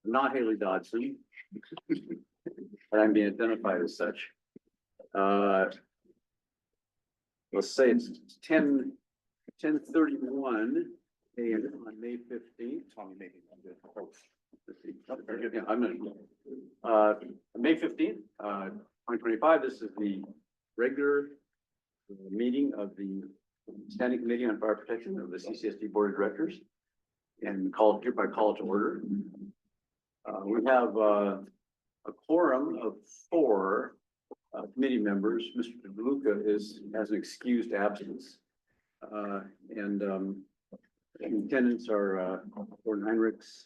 not Haley Dodson, but I'm being identified as such. Let's say it's 10:31 a.m. on May 15th. Tommy, maybe. Yeah, I'm May 15th, 2025. This is the regular meeting of the Standing Committee on Fire Protection of the CCSD Board of Directors, and hereby call to order. We have a quorum of 4 committee members. Mr. DeLuca has an excused absence, and in attendance are Gordon Heinrichs,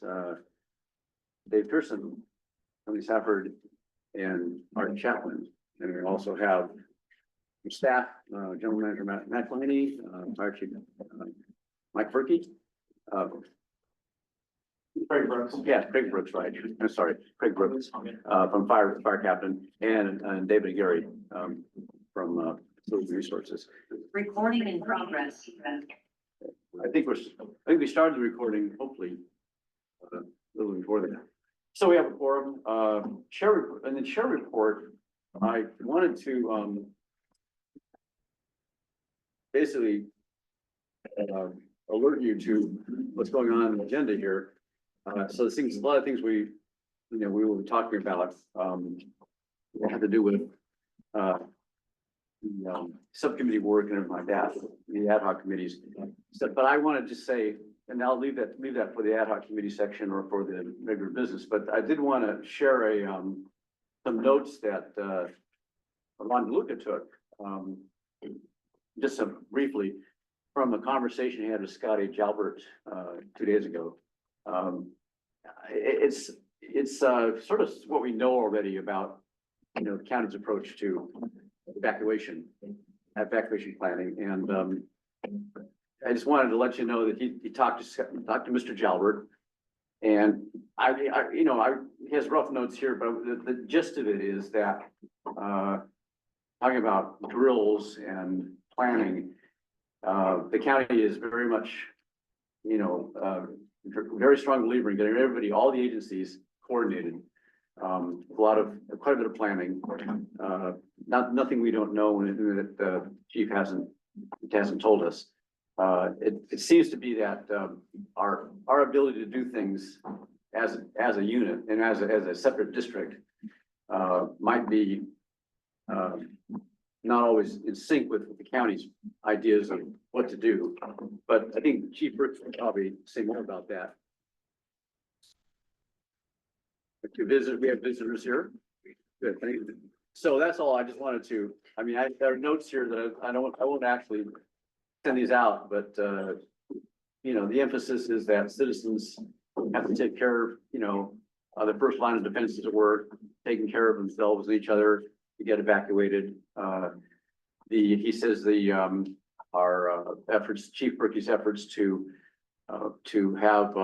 Dave Pearson, Tony Safford, and Art Chapman. And we also have staff, General Manager Matt Flaney, Fire Chief Mike Furkey. Craig Brooks. Yeah, Craig Brooks, right. I'm sorry, Craig Brooks from Fire Captain, and David Gary from Facility Resources. Recording in progress. I think we started the recording, hopefully, a little before that. So we have a quorum, chair report. I wanted to basically alert you to what's going on in the agenda here. So a lot of things we will be talking about have to do with the subcommittee work and everything like that, the ad hoc committees. So, but I wanted to say, and I'll leave that for the ad hoc committee section or for the regular business. But I did want to share some notes that Ron DeLuca took, just briefly, from a conversation he had with Scotty Jalbert 2 days ago. It's sort of what we know already about the county's approach to evacuation planning, and I just wanted to let you know that he talked to Mr. Jalbert, and he has rough notes here, but the gist of it is that talking about drills and planning, the county is very much, very strong believer in getting everybody, all the agencies coordinated. Quite a bit of planning. Nothing we don't know that the chief hasn't told us. It seems to be that our ability to do things as a unit and as a separate district might be not always in sync with the county's ideas of what to do. But I think Chief Brooks will probably say more about that. We have visitors here. Good, thank you. So that's all. I just wanted to. There are notes here that I won't actually send these out, but the emphasis is that citizens have to take care of the first line of defense, as it were, taking care of themselves and each other to get evacuated. He says our efforts, Chief Berkey's efforts to have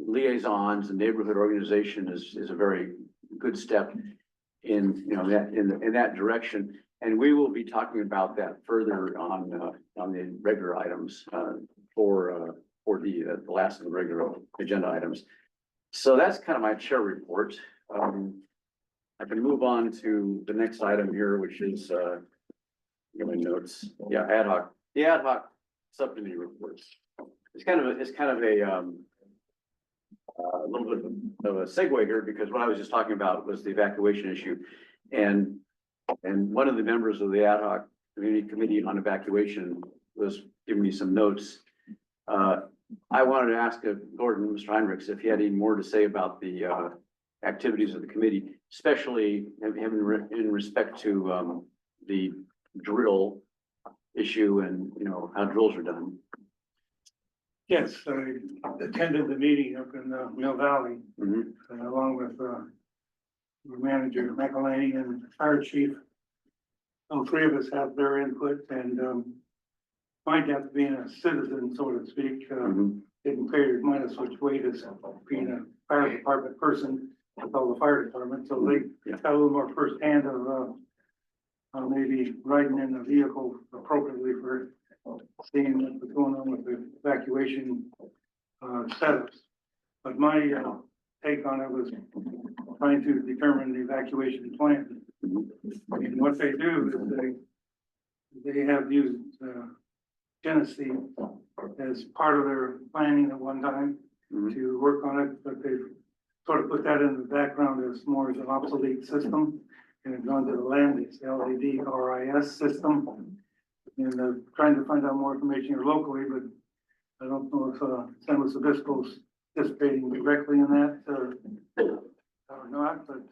liaisons and neighborhood organization is a very good step in that direction. And we will be talking about that further on the regular items for the last of the regular agenda items. So that's kind of my chair report. I can move on to the next item here, which is my notes. Yeah, ad hoc. The ad hoc subcommittee reports. It's kind of a little bit of a segue here, because what I was just talking about was the evacuation issue, and one of the members of the ad hoc committee on evacuation was giving me some notes. I wanted to ask Gordon, Mr. Heinrichs, if he had any more to say about the activities of the committee, especially in respect to the drill issue and how drills are done. Yes, I attended the meeting up in Mill Valley, along with Manager McElhaney and Fire Chief. All 3 of us have their input, and find out being a citizen, so to speak, didn't carry quite as much weight as being a fire department person with all the fire department. So they got a little more firsthand of maybe riding in the vehicle appropriately for seeing what's going on with the evacuation setups. But my take on it was trying to determine the evacuation plan. And what they do is they have used, Genesee as part of their planning at one time to work on it, but they've sort of put that in the background as more as an obsolete system. And it's gone to the LANDIS, LADRIS system. And trying to find out more information here locally, but I don't know if San Luis Obisco's participating directly in that or not, but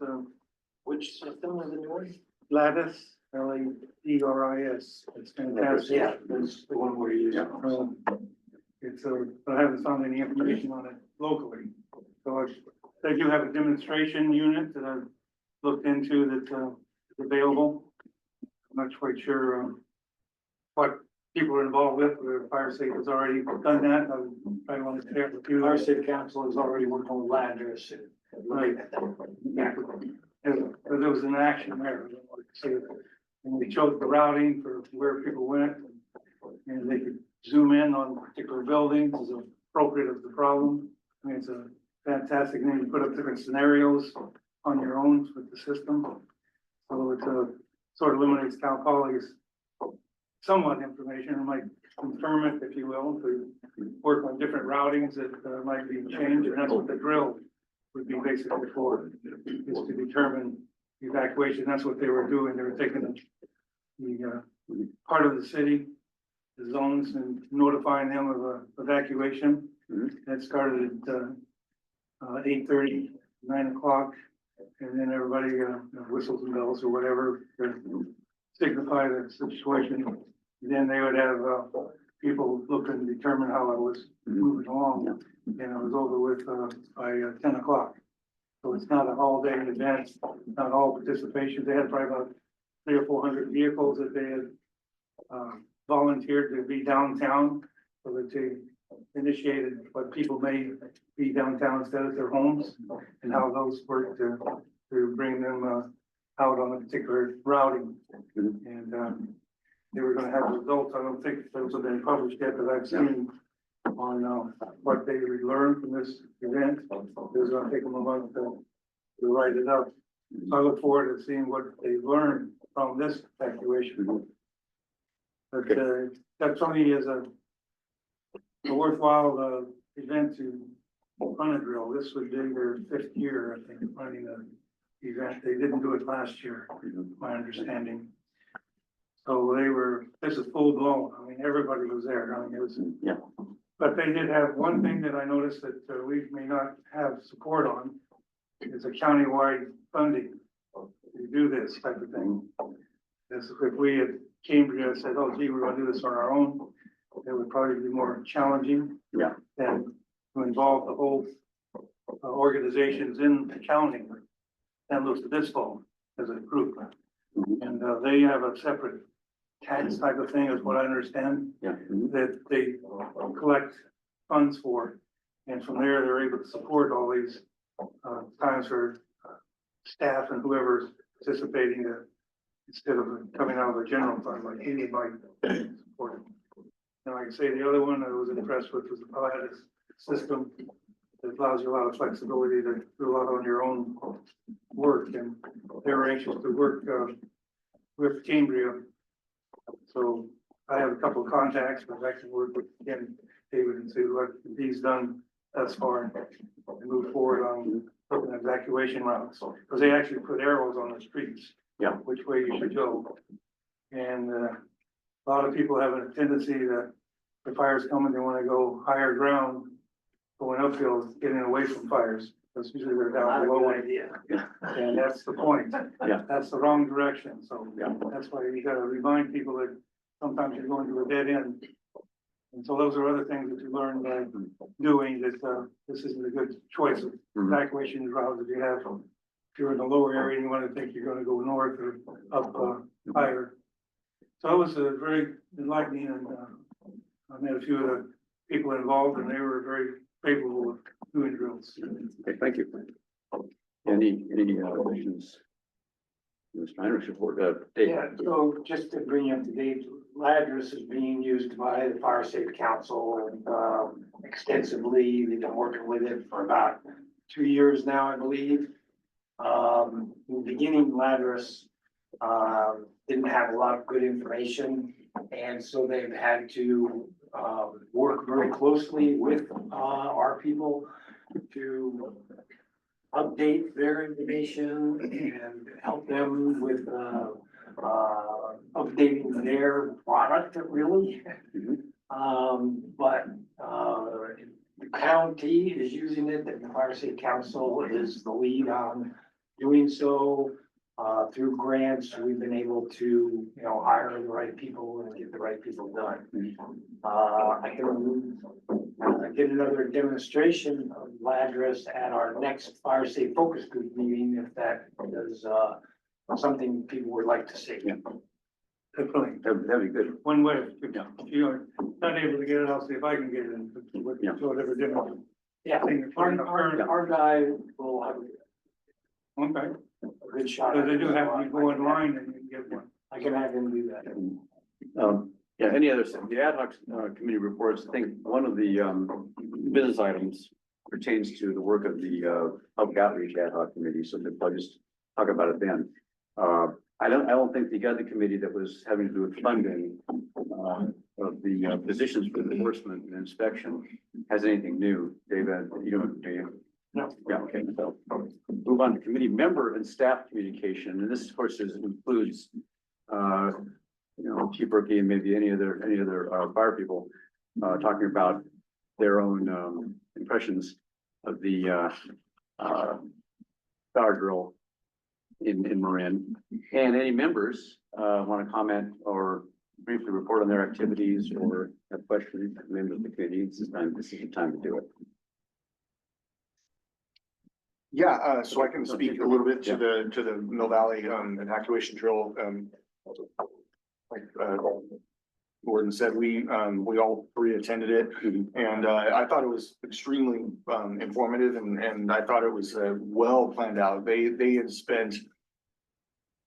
Which system was it doing? LADIS, LADRIS, it's fantastic. Yeah, that's the one we're using. It's but I haven't found any information on it locally. So they do have a demonstration unit that I've looked into that is available. I'm not quite sure what people are involved with. The fire safe has already done that. I want to share with you. Our city council is already working on ladders. Right. Yeah. There was an action there. And we chose the routing for where people went, and they could zoom in on particular buildings as appropriate of the problem. I mean, it's a fantastic thing to put up different scenarios on your own with the system. So it sort of eliminates Cal Poly's somewhat information, or might confirm it, if you will, to work on different routings that might be changed, and that's what the drill would be basically for, is to determine evacuation. That's what they were doing. They were taking the part of the city, the zones, and notifying them of evacuation. That started at 8:30, 9 o'clock, and then everybody whistles and bells or whatever to signify the situation. Then they would have people look and determine how it was moving along, and it was over with by 10 o'clock. So it's not an all-day event, not all participation. They had probably about 300 or 400 vehicles that they had volunteered to be downtown, so that they initiated what people may be downtown instead of their homes, and how those work to bring them out on a particular routing. And they were gonna have results. I don't think those have been published yet, but I've seen on what they learned from this event. It was gonna take them a month to write it up. So I look forward to seeing what they learned from this evacuation. But that for me is a worthwhile event to run a drill. This would be their 5th year, I think, running the event. They didn't do it last year, my understanding. So this is full blown. I mean, everybody was there. I mean, it was, but they did have one thing that I noticed that we may not have support on. It's a countywide funding to do this type of thing. As if we at Cambria said, oh gee, we're gonna do this on our own, it would probably be more challenging. Than to involve the whole organizations in the county and San Luis Obispo as a group. And they have a separate tax type of thing, is what I understand, that they collect funds for. And from there, they're able to support all these times for staff and whoever's participating instead of coming out of the general fund, like anybody support it. And like I say, the other one I was impressed with was the Pilatus system that allows you a lot of flexibility to do a lot on your own work. And they were anxious to work with Cambria. So I have a couple of contacts, but I can work with David and see what he's done thus far and move forward on looking at evacuation routes. Because they actually put arrows on the streets, which way you should go. And a lot of people have a tendency to, the fire's coming, they want to go higher ground, going uphill, getting away from fires. That's usually they're down below. And that's the point. That's the wrong direction. So that's why you gotta remind people that sometimes you're going to a dead end. And so those are other things that you learn by doing that this isn't a good choice of evacuation route that you have. If you're in the lower area and you want to think you're going to go north or up higher. So it was very enlightening, and I met a few of the people involved, and they were very favorable with doing drills. Okay, thank you. Any questions? Mr. Heinrich's report, Dave. Yeah, so just to bring you up to date, Ladris is being used by the Fire Safe Council extensively. They've been working with it for about 2 years now, I believe. In the beginning, Ladris, didn't have a lot of good information. And so they've had to, work very closely with, our people to update their information and help them with, updating their product really. But, the county is using it, and the Fire State Council is the lead on doing so. Through grants, we've been able to, hire the right people and get the right people done. I can get another demonstration of Ladris at our next Fire State Focus Group meeting, if that is, something people would like to see. Yeah. Definitely. That'd be good. One way, if Yeah. you're not able to get it, I'll see if I can get it in, Yeah. whatever different. Yeah, thing. our guy will have Okay, a good shot. so they do have to go online and you can get one. I can have him do that. Yeah, any other, the ad hoc committee reports, I think one of the business items pertains to the work of the public outreach ad hoc committee, so they'll just talk about it then. I don't think the other committee that was having to do with funding of the positions for enforcement and inspection has anything new. David, you don't, do you? No. Yeah, okay, so move on to committee member and staff communication, and this of course includes Chief Rookie and maybe any other fire people talking about their own impressions of the fire drill in Marin. And any members want to comment or briefly report on their activities or have questions, members of the committee, this is the time to do it. Yeah, so I can speak a little bit to the Mill Valley evacuation drill. Like Gordon said, we all three attended it, and I thought it was extremely informative, and I thought it was well planned out. They had spent,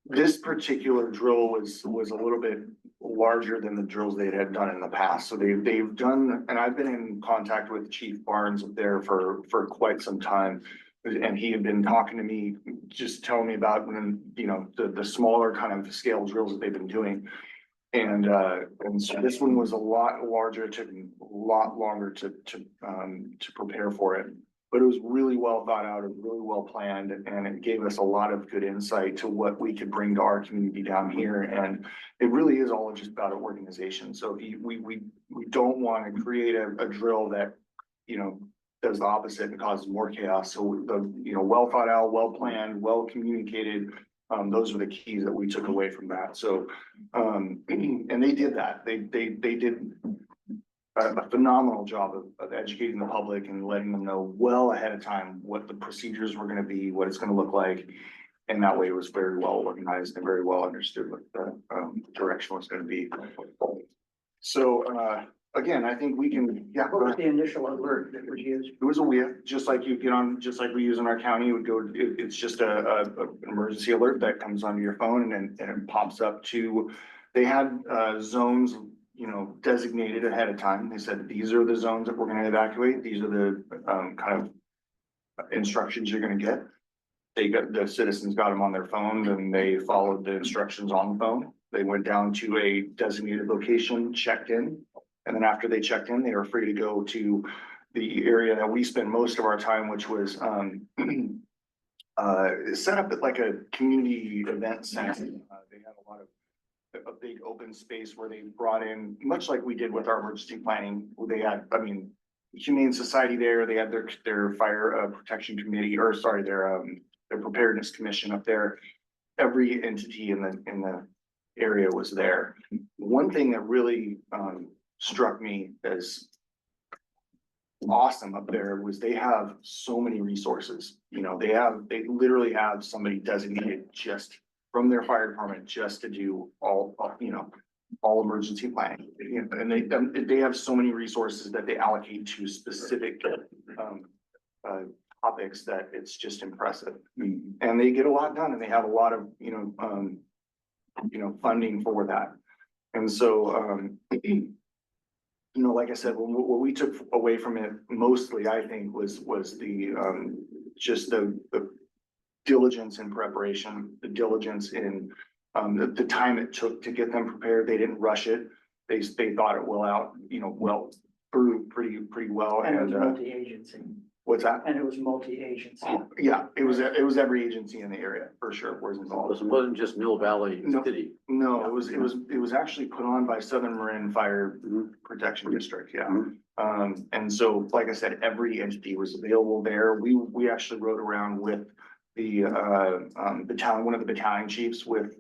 this particular drill was a little bit larger than the drills they had done in the past. So they've done, and I've been in contact with Chief Barnes up there for quite some time. And he had been talking to me, just telling me about when, the smaller kind of scale drills that they've been doing. And so this one was a lot larger, it took a lot longer to prepare for it. But it was really well thought out, it was really well planned, and it gave us a lot of good insight to what we could bring to our community down here. And it really is all just about organization. So we don't want to create a drill that, does the opposite and causes more chaos. So well thought out, well planned, well communicated. Those are the keys that we took away from that. So, and they did that. They did a phenomenal job of educating the public and letting them know well ahead of time what the procedures were going to be, what it's going to look like. And that way it was very well organized and very well understood what the direction was going to be. So, again, I think we can, yeah. What was the initial alert that was used? It was a WIF, just like you get on, just like we use in our county, it would go, it's just an emergency alert that comes onto your phone and then it pops up to, they had zones, designated ahead of time. They said, these are the zones that we're gonna evacuate. These are the kind of instructions you're gonna get. The citizens got them on their phone and they followed the instructions on the phone. They went down to a designated location, checked in. And then after they checked in, they were free to go to the area that we spend most of our time, which was set up at like a community event center. They had a big open space where they brought in, much like we did with our emergency planning. They had, Humane Society there. They had their fire protection committee, or sorry, their preparedness commission up there. Every entity in the area was there. One thing that really struck me as awesome up there was they have so many resources. They literally have somebody designated just from their fire department just to do all emergency planning. And they have so many resources that they allocate to specific topics that it's just impressive. And they get a lot done, and they have a lot of funding for that. And so like I said, what we took away from it mostly, I think, was the just the diligence in preparation, the diligence in, the time it took to get them prepared. They didn't rush it. They thought it well out, well through pretty well. And it was And, multi-agency, what's that? and it was multi-agency. Yeah, it was every agency in the area for sure was It involved. wasn't just Mill Valley No. City. No, it was actually put on by Southern Marin Fire Protection District, yeah. And so, like I said, every entity was available there. We actually rode around with the battalion, one of the battalion chiefs with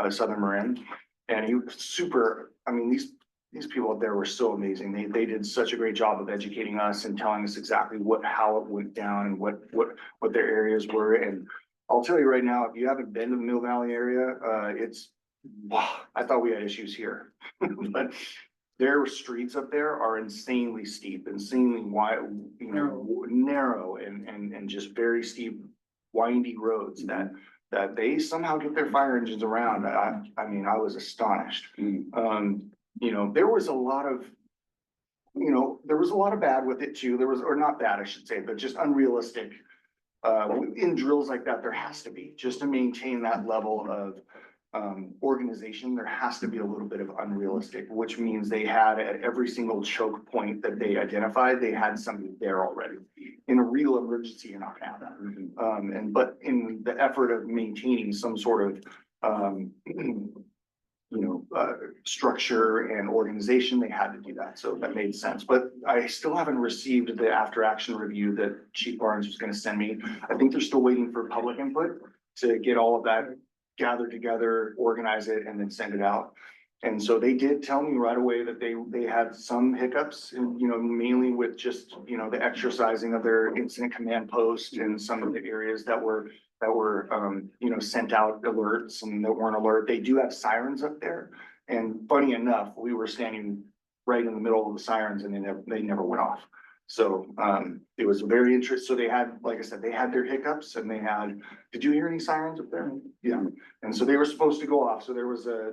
Southern Marin. And he was super, I mean, these people up there were so amazing. They did such a great job of educating us and telling us exactly how it went down and what their areas were. And I'll tell you right now, if you haven't been to the Mill Valley area, wow, I thought we had issues here. But their streets up there are insanely steep, insanely wide, narrow and just very steep, windy roads that they somehow get their fire engines around. I mean, I was astonished. There was a lot of, there was a lot of bad with it too. Or not bad, I should say, but just unrealistic. In drills like that, there has to be, just to maintain that level of organization, there has to be a little bit of unrealistic, which means they had at every single choke point that they identified, they had somebody there already. In a real emergency, you're not gonna have that. But in the effort of maintaining some sort of, structure and organization, they had to do that. So that made sense. But I still haven't received the after action review that Chief Barnes was gonna send me. I think they're still waiting for public input to get all of that gathered together, organize it, and then send it out. And so they did tell me right away that they had some hiccups and, mainly with just, the exercising of their incident command post and some of the areas that were, sent out alerts and that weren't alert. They do have sirens up there. And funny enough, we were standing right in the middle of the sirens and they never went off. So, it was very interesting. So they had, like I said, they had their hiccups and did you hear any sirens up there? Yeah. And so they were supposed to go off. So there was a,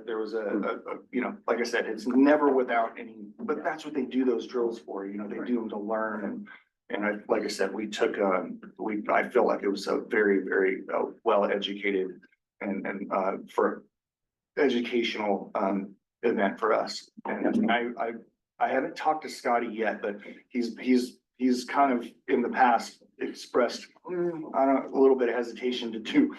like I said, it's never without any, but that's what they do those drills for, they do them to learn. And like I said, we took, I feel like it was a very, very well-educated and for educational, event for us. And I haven't talked to Scotty yet, but he's kind of in the past expressed, a little bit of hesitation to do,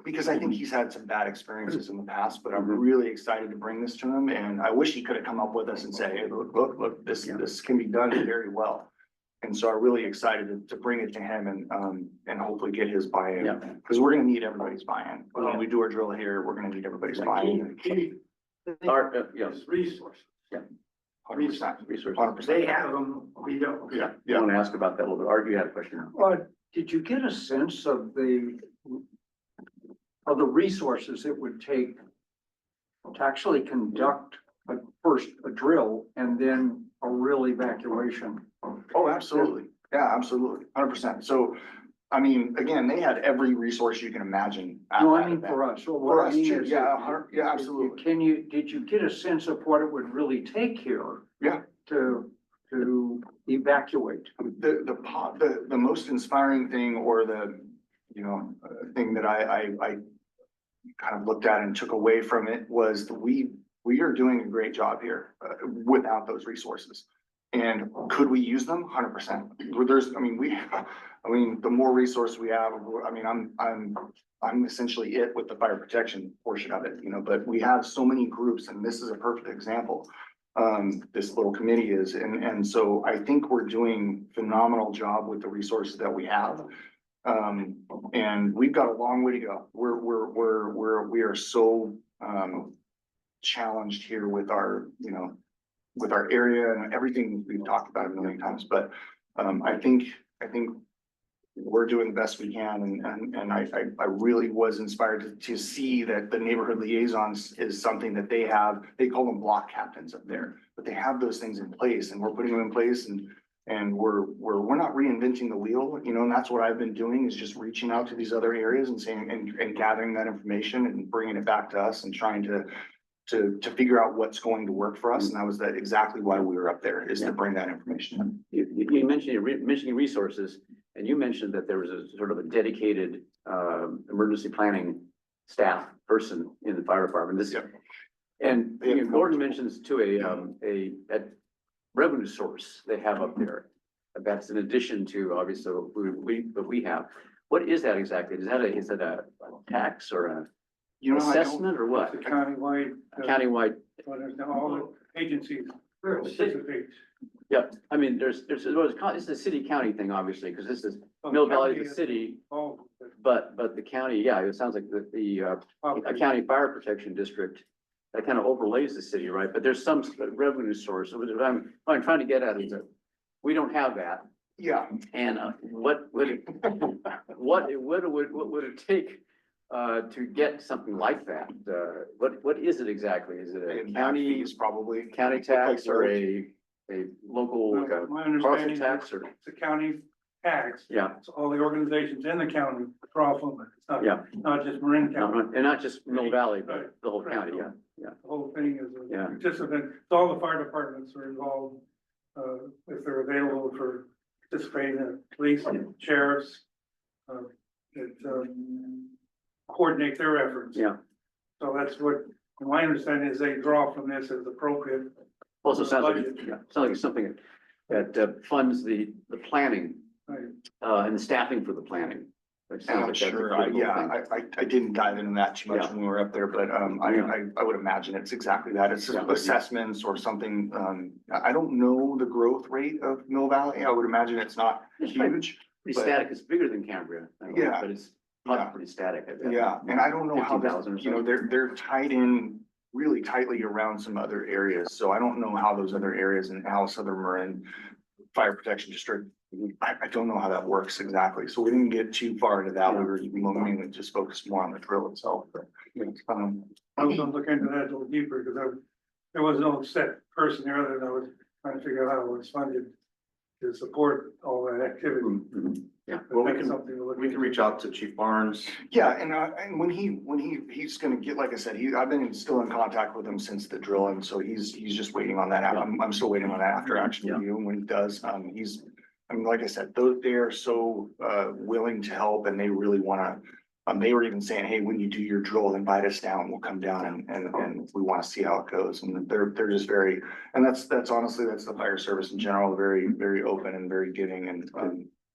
because I think he's had some bad experiences in the past, but I'm really excited to bring this to him. And I wish he could have come up with us and say, hey, look, this can be done very well. And so I'm really excited to bring it to him and hopefully get his buy-in. Yeah. Because we're gonna need everybody's buy-in. When we do our drill here, we're gonna need everybody's buy-in. Yes. Resources. 100%. Resources. 100%. They have them, we don't. Yeah, I yeah. want to ask about that a little bit. Art, you had a question. But did you get a sense of the resources it would take to actually conduct a drill and then a real evacuation? Oh, absolutely. Yeah, absolutely. 100%. So, I mean, again, they had every resource you can imagine. at No, I that mean event. for us. So For what I us mean too. is. Yeah, yeah, absolutely. Did you get a sense of what it would really take here? Yeah. To evacuate? The most inspiring thing or the, thing that I kind of looked at and took away from it was that we are doing a great job here without those resources. And could we use them? 100%. The more resource we have, I'm essentially it with the fire protection portion of it, but we have so many groups and this is a perfect example. This little committee is, and so I think we're doing a phenomenal job with the resources that we have. And we've got a long way to go. We are so, challenged here with our, with our area and everything we've talked about a million times, but, I think we're doing the best we can, and I really was inspired to see that the neighborhood liaisons is something that they have. They call them block captains up there, but they have those things in place, and we're putting them in place, and we're not reinventing the wheel, and that's what I've been doing is just reaching out to these other areas and saying and gathering that information and bringing it back to us and trying to figure out what's going to work for us, and that was exactly why we were up there, is to bring that information in. You mentioned mentioning resources, and you mentioned that there was a sort of a dedicated, emergency planning staff person in the fire department. This, Yep. and They have you know, Gordon mentions too, a revenue source they have up there. That's in addition to obviously what we have. What is that exactly? Is it a tax or a You know, I don't, assessment or what? It's a countywide, Countywide, well, there's all the agencies participate. yeah, I mean, it's a city county thing, obviously, because this is, Mill Valley is a city, Oh, but the county, yeah, it sounds like a county fire protection district. That kind of overlays the city, right? But there's some revenue source. So what I'm trying to get at is that we don't have that. yeah, And what would it take to get something like that? What is it exactly? Is it a and county, fees probably. county tax or a local like a My parcel understanding tax is or? it's a county tax. Yeah, So all the organizations in the county draw from it. It's yeah, not just Marin County. and not just Mill Valley, but Right. the whole county, yeah, yeah. The whole thing is a Yeah. participant. So all the fire departments are involved, if they're available for participating, police, sheriffs, that, coordinate their efforts. Yeah. So that's what, my understanding is they draw from this as appropriate. Also sounds like, Budget. yeah, sounds like something that funds the planning, Right. and the staffing for the planning. It I'm sounds not like that's a sure, critical yeah, thing. I didn't dive into that too much Yeah. when we were up there, but, I would imagine it's exactly that, it's Yeah. assessments or something, I don't know the growth rate of Mill Valley, I would imagine it's not It's probably huge. Pretty but- static, it's bigger than Cambria. I don't know, Yeah. But it's Yeah. not pretty static, I bet. Yeah, and I don't know how, 15,000 or you know, something. they're tied in really tightly around some other areas, so I don't know how those other areas in how Southern Marin Fire Protection District, I don't know how that works exactly, so we didn't get too far into that, we were mainly just focused more on the drill itself, but. I was gonna look into that a little deeper, because there was no set person there, that I was trying to figure out how it was funded to support all that activity. Mhm. But Well, we that's can- something to look We can into. reach out to Chief Barnes. Yeah, and when he's gonna get, like I said, I've been still in contact with him since the drill, and so he's just waiting on that. I'm still waiting on that after action Yeah. review, and when he does, I mean, like I said, they are so, willing to help, and they really wanna, they were even saying, hey, when you do your drill, invite us down, we'll come down and we wanna see how it goes, and they're just very, and that's honestly, that's the fire service in general, very, very open and very giving and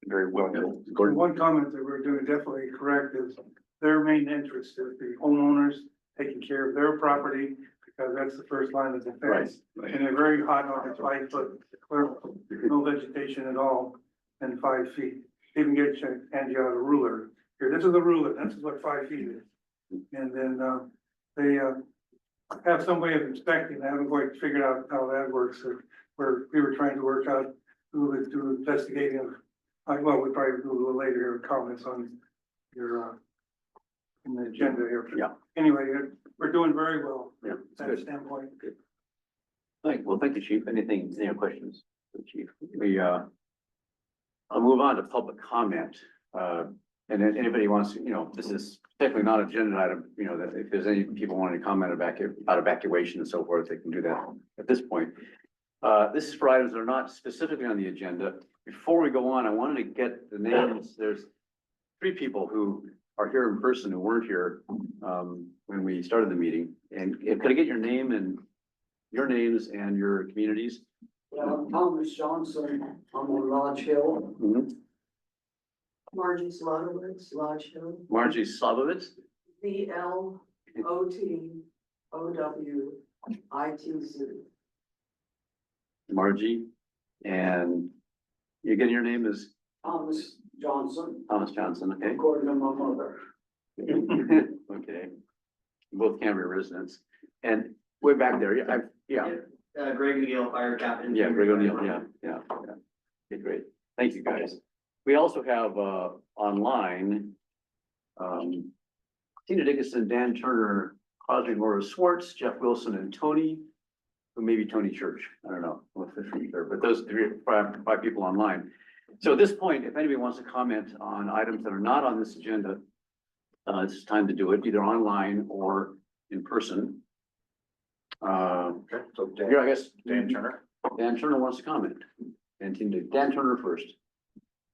very willing. Yeah. Gordon, One comment that we're doing definitely correct is their main interest is the homeowners taking care of their property, because that's the first line of right, defense. And they're very hot on the 5 foot, clear, no vegetation at all, and 5 feet. Even get you, hand you out a ruler. Here, this is a ruler, this is what 5 feet is. And then, they, have some way of inspecting, I haven't quite figured out how that works, we were trying to work out, do investigating. Well, we probably do a little later here, comments on your, in the agenda here. Yeah. Anyway, we're doing very well. Yeah, From it's that good. standpoint. Thank you, Chief. Any questions for the Chief? I'll move on to public comment. And then anybody wants to, this is technically not an agenda item, that if there's any people wanting to comment about evacuation and so forth, they can do that at this point. This is for items that are not specifically on the agenda. Before we go on, I wanted to get the names. There's 3 people who are here in person who weren't here when we started the meeting. And could I get your name and your names and your communities? Thomas Johnson, I'm on Lodge Hill. Mhm. Margie Slotowitz, Lodge Hill. Margie Slavovitz? VLOTOWITC. Margie, and you getting your name is Thomas Johnson, Thomas Johnson, okay? according to my mother. Okay. Both Cambria residents, and way back there, yeah, Greg McGill, fire captain. yeah, Greg O'Neill, yeah. Okay, great, thank you, guys. We also have, online, Tina Dickinson, Dan Turner, Audrey Morris Swartz, Jeff Wilson, and Tony, who may be Tony Church, I don't know, but those 5 people online. So at this point, if anybody wants to comment on items that are not on this agenda, it's time to do it, either online or in person. Okay, so Here, I guess, Dan Turner. Dan Turner wants to comment. Dan Turner first.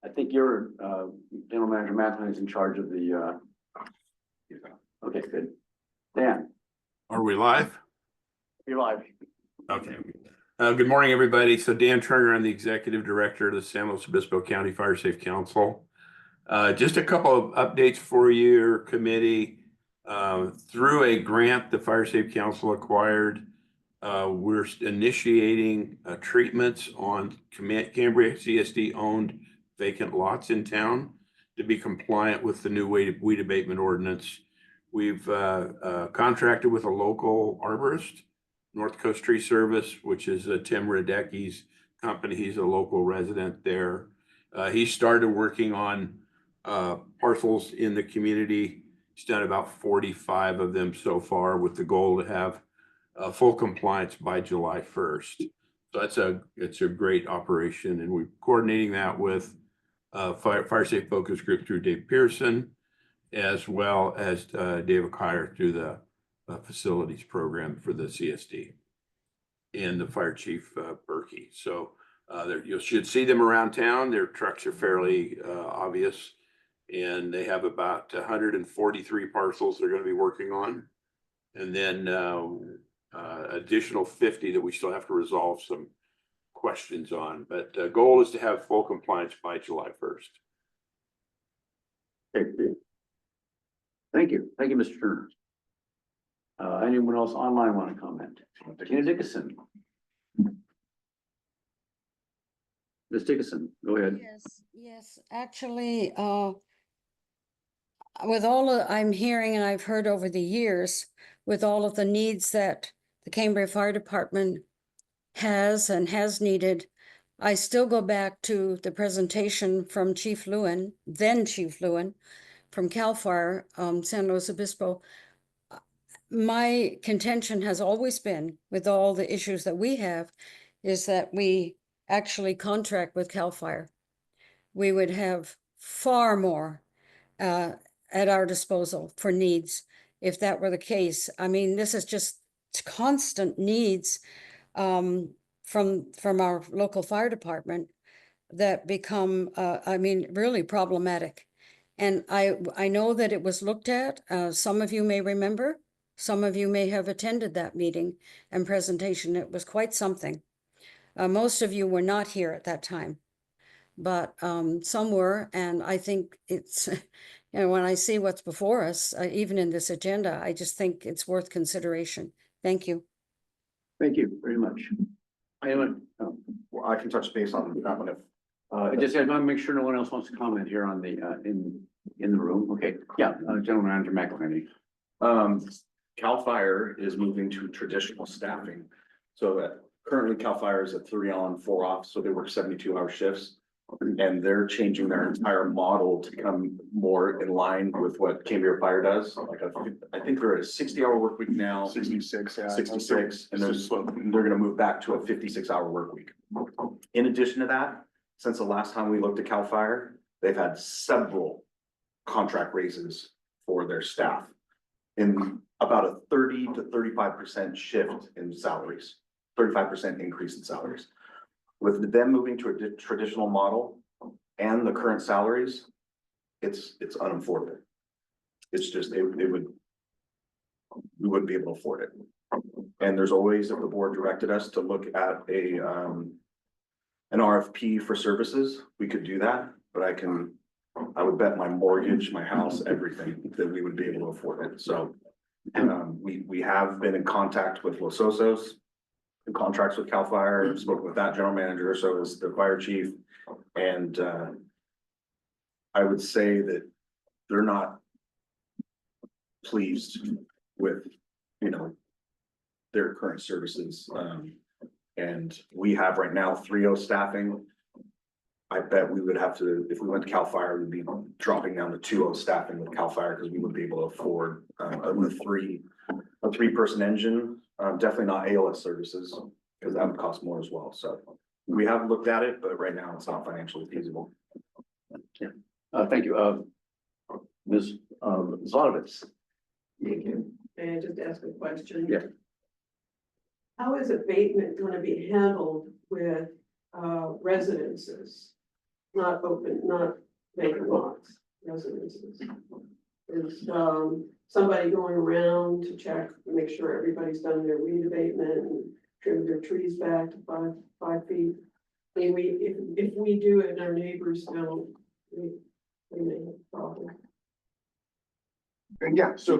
I think you're, General Manager Matheson is in charge of the, okay, good. Dan, Are we live? you're live. Okay. Good morning, everybody. So Dan Turner, I'm the Executive Director of the San Luis Obispo County Fire Safe Council. Just a couple of updates for your committee. Through a grant the Fire Safe Council acquired, we're initiating treatments on Cambria CSD owned vacant lots in town to be compliant with the new weed abatement ordinance. We've contracted with a local arborist, North Coast Tree Service, which is Tim Radecki's company. He's a local resident there. He started working on parcels in the community. He's done about 45 of them so far, with the goal to have full compliance by July 1st. So it's a great operation, and we're coordinating that with Fire Safe Focus Group through Dave Pearson, as well as David Kyer through the facilities program for the CSD, and the fire chief Berkey. So you should see them around town. Their trucks are fairly obvious, and they have about 143 parcels they're going to be working on, and then additional 50 that we still have to resolve some questions on. But the goal is to have full compliance by July 1st. Okay, good. Thank you, Mr. Turner. Anyone else online want to comment? Tina Dickinson. Ms. Dickinson, go ahead. Yes, actually, with all I'm hearing and I've heard over the years, with all of the needs that the Cambria Fire Department has needed, I still go back to the presentation from Chief Lewin, then Chief Lewin, from CAL FIRE, San Luis Obispo. My contention has always been, with all the issues that we have, is that we actually contract with CAL FIRE. We would have far more at our disposal for needs if that were the case. I mean, this is just constant needs from our local fire department that become, I mean, really problematic. And I know that it was looked at. Some of you may remember. Some of you may have attended that meeting and presentation. It was quite something. Most of you were not here at that time, but some were. And I think it's, when I see what's before us, even in this agenda, I just think it's worth consideration. Thank you. Thank you very much. Anyone? Well, I can touch base on that one if. I just want to make sure no one else wants to comment here on the in the room. Okay, yeah, General Manager McElhenney. CAL FIRE is moving to traditional staffing. So currently CAL FIRE is at 3 on, 4 off, so they work 72-hour shifts. And they're changing their entire model to become more in line with what Cambria Fire does. Like I think they're at a 60-hour work week now. 66, yeah. 66, and they're gonna move back to a 56-hour work week. In addition to that, since the last time we looked at CAL FIRE, they've had several contract raises for their staff in about a 30 to 35% shift in salaries, 35% increase in salaries. With them moving to a traditional model and the current salaries, it's unaffordable. It's just, we wouldn't be able to afford it. And there's always, if the board directed us to look at an RFP for services, we could do that, but I would bet my mortgage, my house, everything that we would be able to afford it. So we have been in contact with Los Osos, in contracts with CAL FIRE, spoken with that general manager, so is the fire chief. And I would say that they're not pleased with, their current services. And we have right now 3-0 staffing. I bet we would have to, if we went to CAL FIRE, we'd be dropping down to 2-0 staffing with CAL FIRE because we wouldn't be able to afford a 3-person engine. Definitely not ALS services because that would cost more as well. So we have looked at it, but right now it's not financially feasible. Yeah. Thank you. Ms. Zlotovitz. Can I just ask a question? Yeah. How is abatement going to be handled with residences? not open, not vacant lots, residences. Is, somebody going around to check, make sure everybody's done their weed abatement and trimmed their trees back to 5 feet? I mean, if we do it and our neighbors don't, we may have a problem. And yeah, so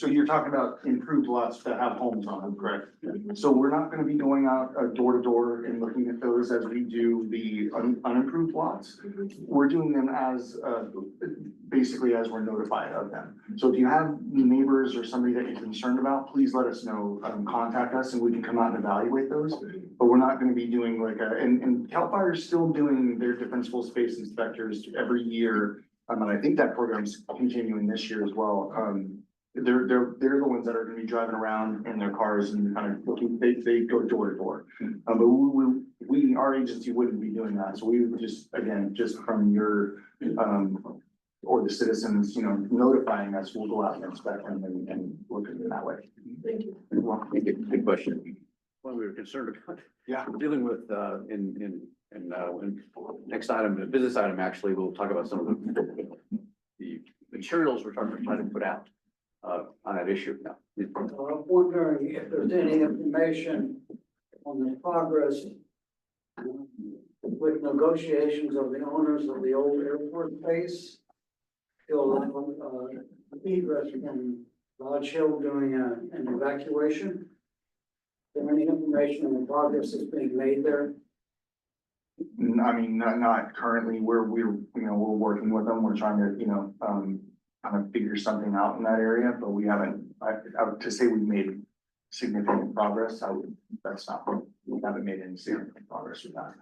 you're talking about improved lots that have homes on them, correct? So we're not gonna be going out door to door and looking at those as we do the unimproved lots. We're doing them as, basically as we're notified of them. So if you have neighbors or somebody that you're concerned about, please let us know, contact us and we can come out and evaluate those. But we're not gonna be doing like and CAL FIRE is still doing their defensible space inspectors every year. And I think that program's continuing this year as well. They're the ones that are gonna be driving around in their cars and kind of looking, they go door to door. But our agency wouldn't be doing that. So we would just, again, just from your, or the citizens, notifying us, we'll go out and inspect them and look at it that way. Thank you. Thank you. Good question. One we were concerned about. Yeah. We're dealing with, in next item, the business item, actually, we'll talk about some of the materials we're trying to put out, on that issue now. I'm wondering if there's any information on the progress with negotiations of the owners of the old airport base to allow, egress from Lodge Hill doing an evacuation. Is there any information on the progress that's being made there? I mean, not currently, we're working with them, we're trying to, kind of figure something out in that area, but we haven't, to say we've made significant progress, that's not, we haven't made any significant progress with that.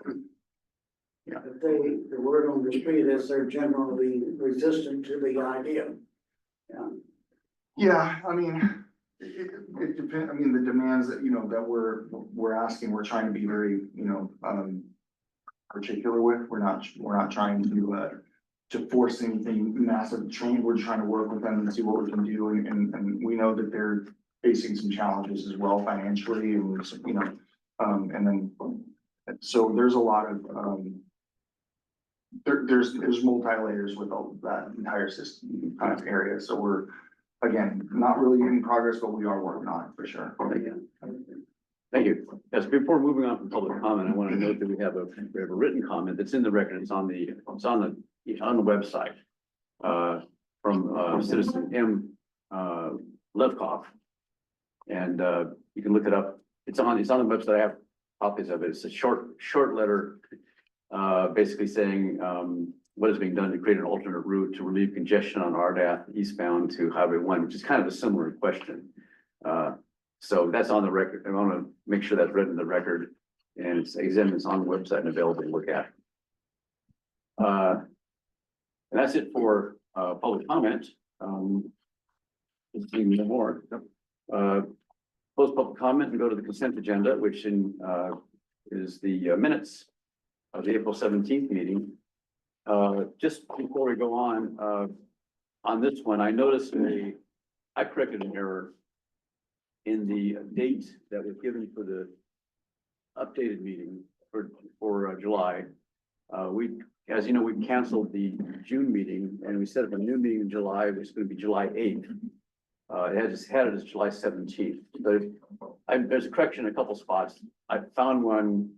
Yeah, if the word on the street is they're generally resistant to the idea. Yeah. Yeah, I mean, it depends, I mean, the demands that, that we're asking, we're trying to be very, particular with, we're not trying to force anything massive change, we're trying to work with them and see what we can do, and we know that they're facing some challenges as well financially, and and then, so there's a lot of, there's multi-layers with all that entire system kind of area, so we're, again, not really in progress, but we are working on it for sure. Thank you. Yes, before moving on from public comment, I want to note that we have a written comment that's in the record. It's on the website, from, citizen M. Levkoff. And, you can look it up. It's on the website. I have copies of it. It's a short letter, basically saying, what is being done to create an alternate route to relieve congestion on RDAF eastbound to Highway 1, which is kind of a similar question. So that's on the record. I want to make sure that's written in the record, and it's exhibits on the website and available to look at. And that's it for public comment. Just seeing no more. Close public comment and go to the consent agenda, which is the minutes of the April 17th meeting. Just before we go on this one, I noticed I corrected an error in the date that was given for the updated meeting for July. As you know, we canceled the June meeting and we set up a new meeting in July, which is going to be July 8th. It had it as July 17th. But there's a correction in a couple spots. I found one,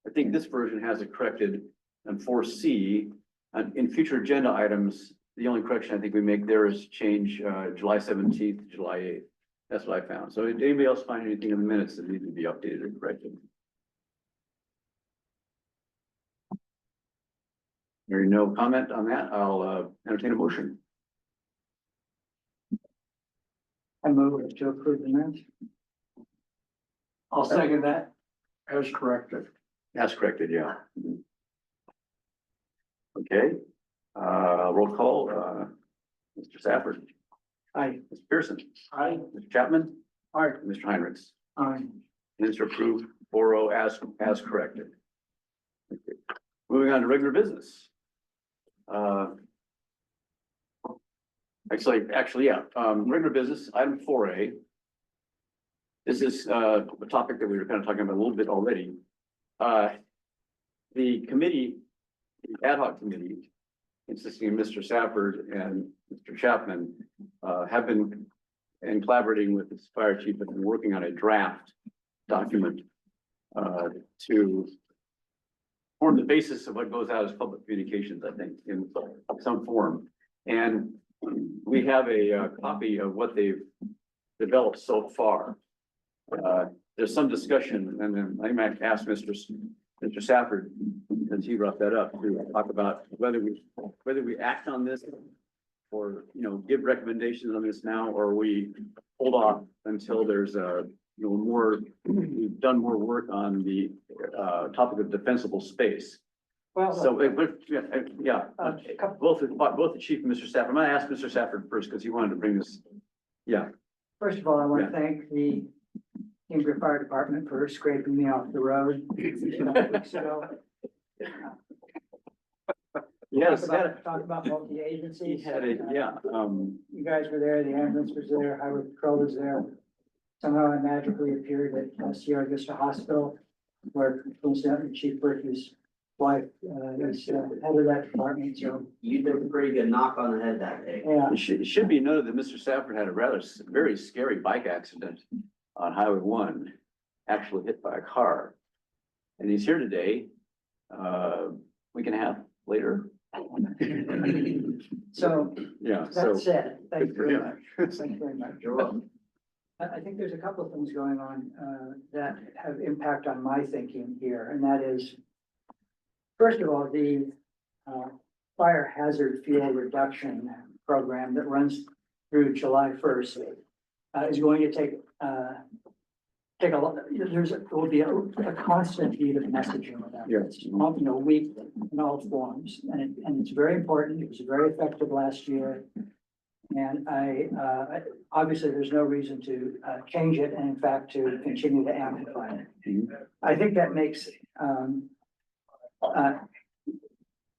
I think this version has it corrected in 4C. And in future agenda items, the only correction I think we make there is change July 17th to July 8th. That's what I found. So did anybody else find anything in the minutes that needed to be updated or corrected? Hearing no comment on that, I'll entertain a motion. I move to approve the minutes. I'll second that. As corrected. As corrected, yeah. Okay, roll call, Mr. Safford. Aye. Mr. Pearson. Aye. Mr. Chapman. Aye. Mr. Heinrichs. Aye. Minutes are approved 4-0 as corrected. Okay. Moving on to regular business. Actually, yeah, regular business, item 4A. This is a topic that we were kind of talking about a little bit already. The committee, ad hoc committee consisting of Mr. Safford and Mr. Chapman, have been, and collaborating with the fire chief, have been working on a draft document to form the basis of what goes out as public communications, I think, in some form. And we have a copy of what they've developed so far. There's some discussion, and then I might ask Mr. Safford, since he brought that up, to talk about whether we act on this or, give recommendations on this now, or we hold off until there's we've done more work on the topic of defensible space. Well, So, both the chief and Mr. Safford. I'm gonna ask Mr. Safford first, because he wanted to bring this. Yeah, first of all, I want to thank the Cambria Fire Department for scraping me off the road a couple weeks ago. yes, Talk about he multi-agencies. had it, yeah, You guys were there, the ambulance was there, highway patrol was there. Somehow I magically appeared at Sierra Vista Hospital, where coincidentally Chief Berkey's wife is head of that department, so, You took a pretty good knock on the head that day. yeah. it should be noted that Mr. Safford had a very scary bike accident on Highway 1, actually hit by a car. And he's here today, we can have later. So, Yeah, that so. said, thank you for very him. much. Thank you very much. You're welcome. I think there's a couple of things going on that have impact on my thinking here, and that is, first of all, the fire hazard fuel reduction program that runs through July 1st is going to take a lot, will be a constant feed of messaging about this, weekly in all forms, and it's very important. It was very effective last year. And obviously, there's no reason to change it, and in fact, to continue to amplify it. I think that makes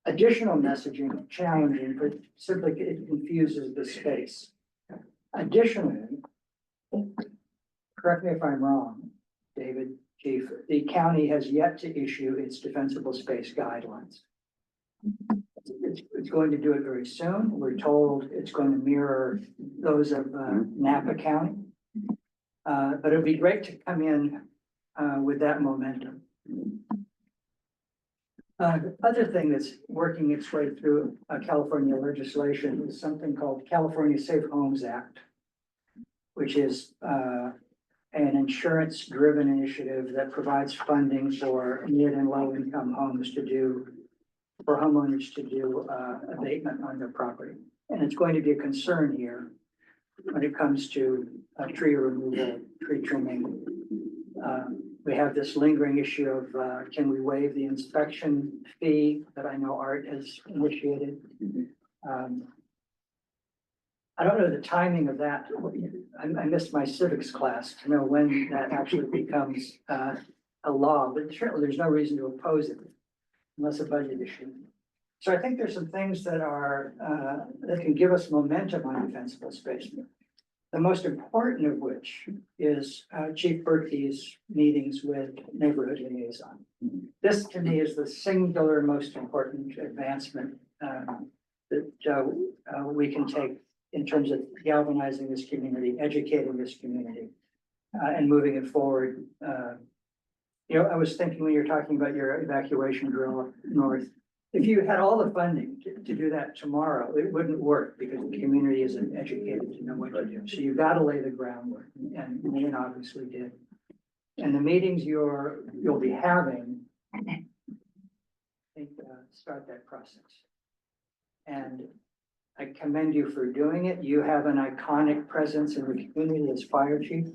additional messaging challenging, but simply it confuses the space. Additionally, correct me if I'm wrong, David, Chief, the county has yet to issue its defensible space guidelines. It's going to do it very soon. We're told it's going to mirror those of Napa County. But it'd be great to come in with that momentum. The other thing that's working its way through California legislation is something called California Safe Homes Act, which is an insurance-driven initiative that provides funding for mid and low-income homes for homeowners to do abatement on their property. And it's going to be a concern here when it comes to tree removal, tree trimming. We have this lingering issue of can we waive the inspection fee that I know Art has initiated. I don't know the timing of that. I missed my civics class to know when that actually becomes a law, but certainly there's no reason to oppose it unless a budget issue. So I think there's some things that are that can give us momentum on defensible space. The most important of which is Chief Berkey's meetings with neighborhood liaison. This to me is the singular most important advancement that we can take in terms of galvanizing this community, educating this community, and moving it forward. I was thinking when you're talking about your evacuation drill up north, if you had all the funding to do that tomorrow, it wouldn't work because the community isn't educated to know what to do. So you've got to lay the groundwork, and Ian obviously did. And the meetings you'll be having, I think, start that process. And I commend you for doing it. You have an iconic presence in the community as fire chief.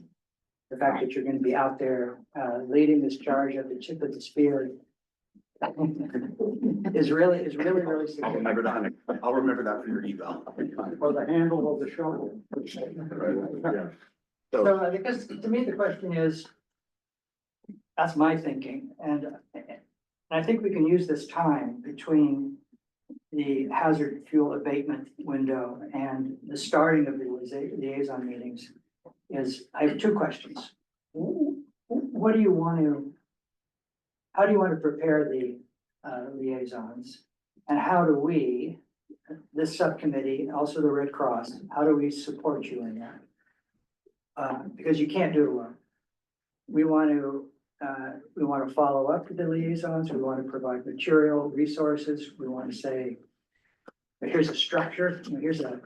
The fact that you're going to be out there leading this charge at the tip of the spear is really significant. I'll remember that for your eval. Or the handle of the shovel. So I guess to me, the question is, that's my thinking, and I think we can use this time between the hazard fuel abatement window and the starting of the liaison meetings. I have two questions. How do you want to prepare the liaisons? And how do we, this subcommittee, also the Red Cross, how do we support you in that? Because you can't do it alone. We want to follow up with the liaisons, we want to provide material, resources, we want to say, here's a structure, you know, here's a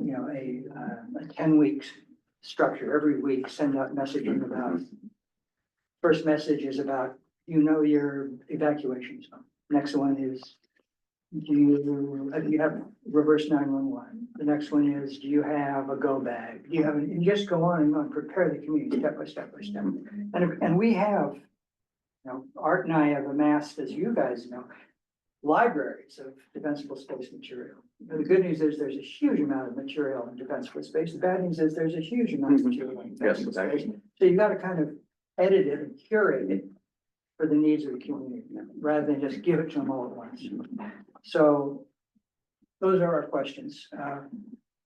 you know, a 10 weeks structure, every week, send out messaging about. First message is about, you know, your evacuation zone. Next one is, do you have reverse 911? The next one is, do you have a go bag? Do you have, and just go on and on, prepare the community step by step by step. And we have, you know, Art and I have amassed, as you guys know, libraries of defensible space material. And the good news is there's a huge amount of material in defensible space. The bad news is there's a huge amount of material in Yes, defensible space. exactly. So you gotta kind of edit it and curate it for the needs of the community, rather than just give it to them all at once. So those are our questions.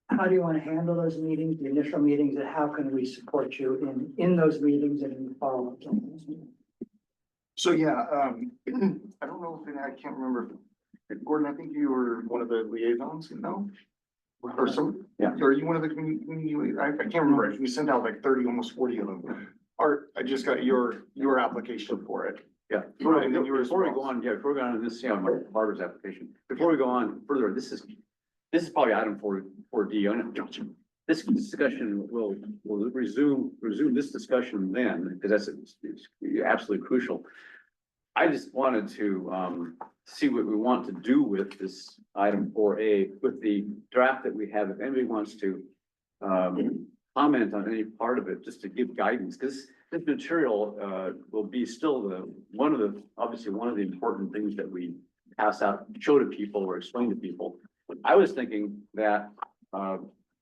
How do you want to handle those meetings, the initial meetings, and how can we support you in those meetings and in the follow-up? So, yeah, I don't know if, I can't remember. Gordon, I think you were one of the liaisons, no? Or some, Yeah. Are you one of the community, I can't remember. We sent out like 30, almost 40 of them. Art, I just got your application for it. Yeah, Right, and then you were before we go responsible. on, yeah, before we go on this, yeah, Barbara's application, before we go on further, this is probably item 4D. This discussion will resume this discussion then, because it's absolutely crucial. I just wanted to see what we want to do with this item 4A, with the draft that we have. If anybody wants to comment on any part of it, just to give guidance, because this material will be still obviously one of the important things that we pass out, show to people or explain to people. I was thinking that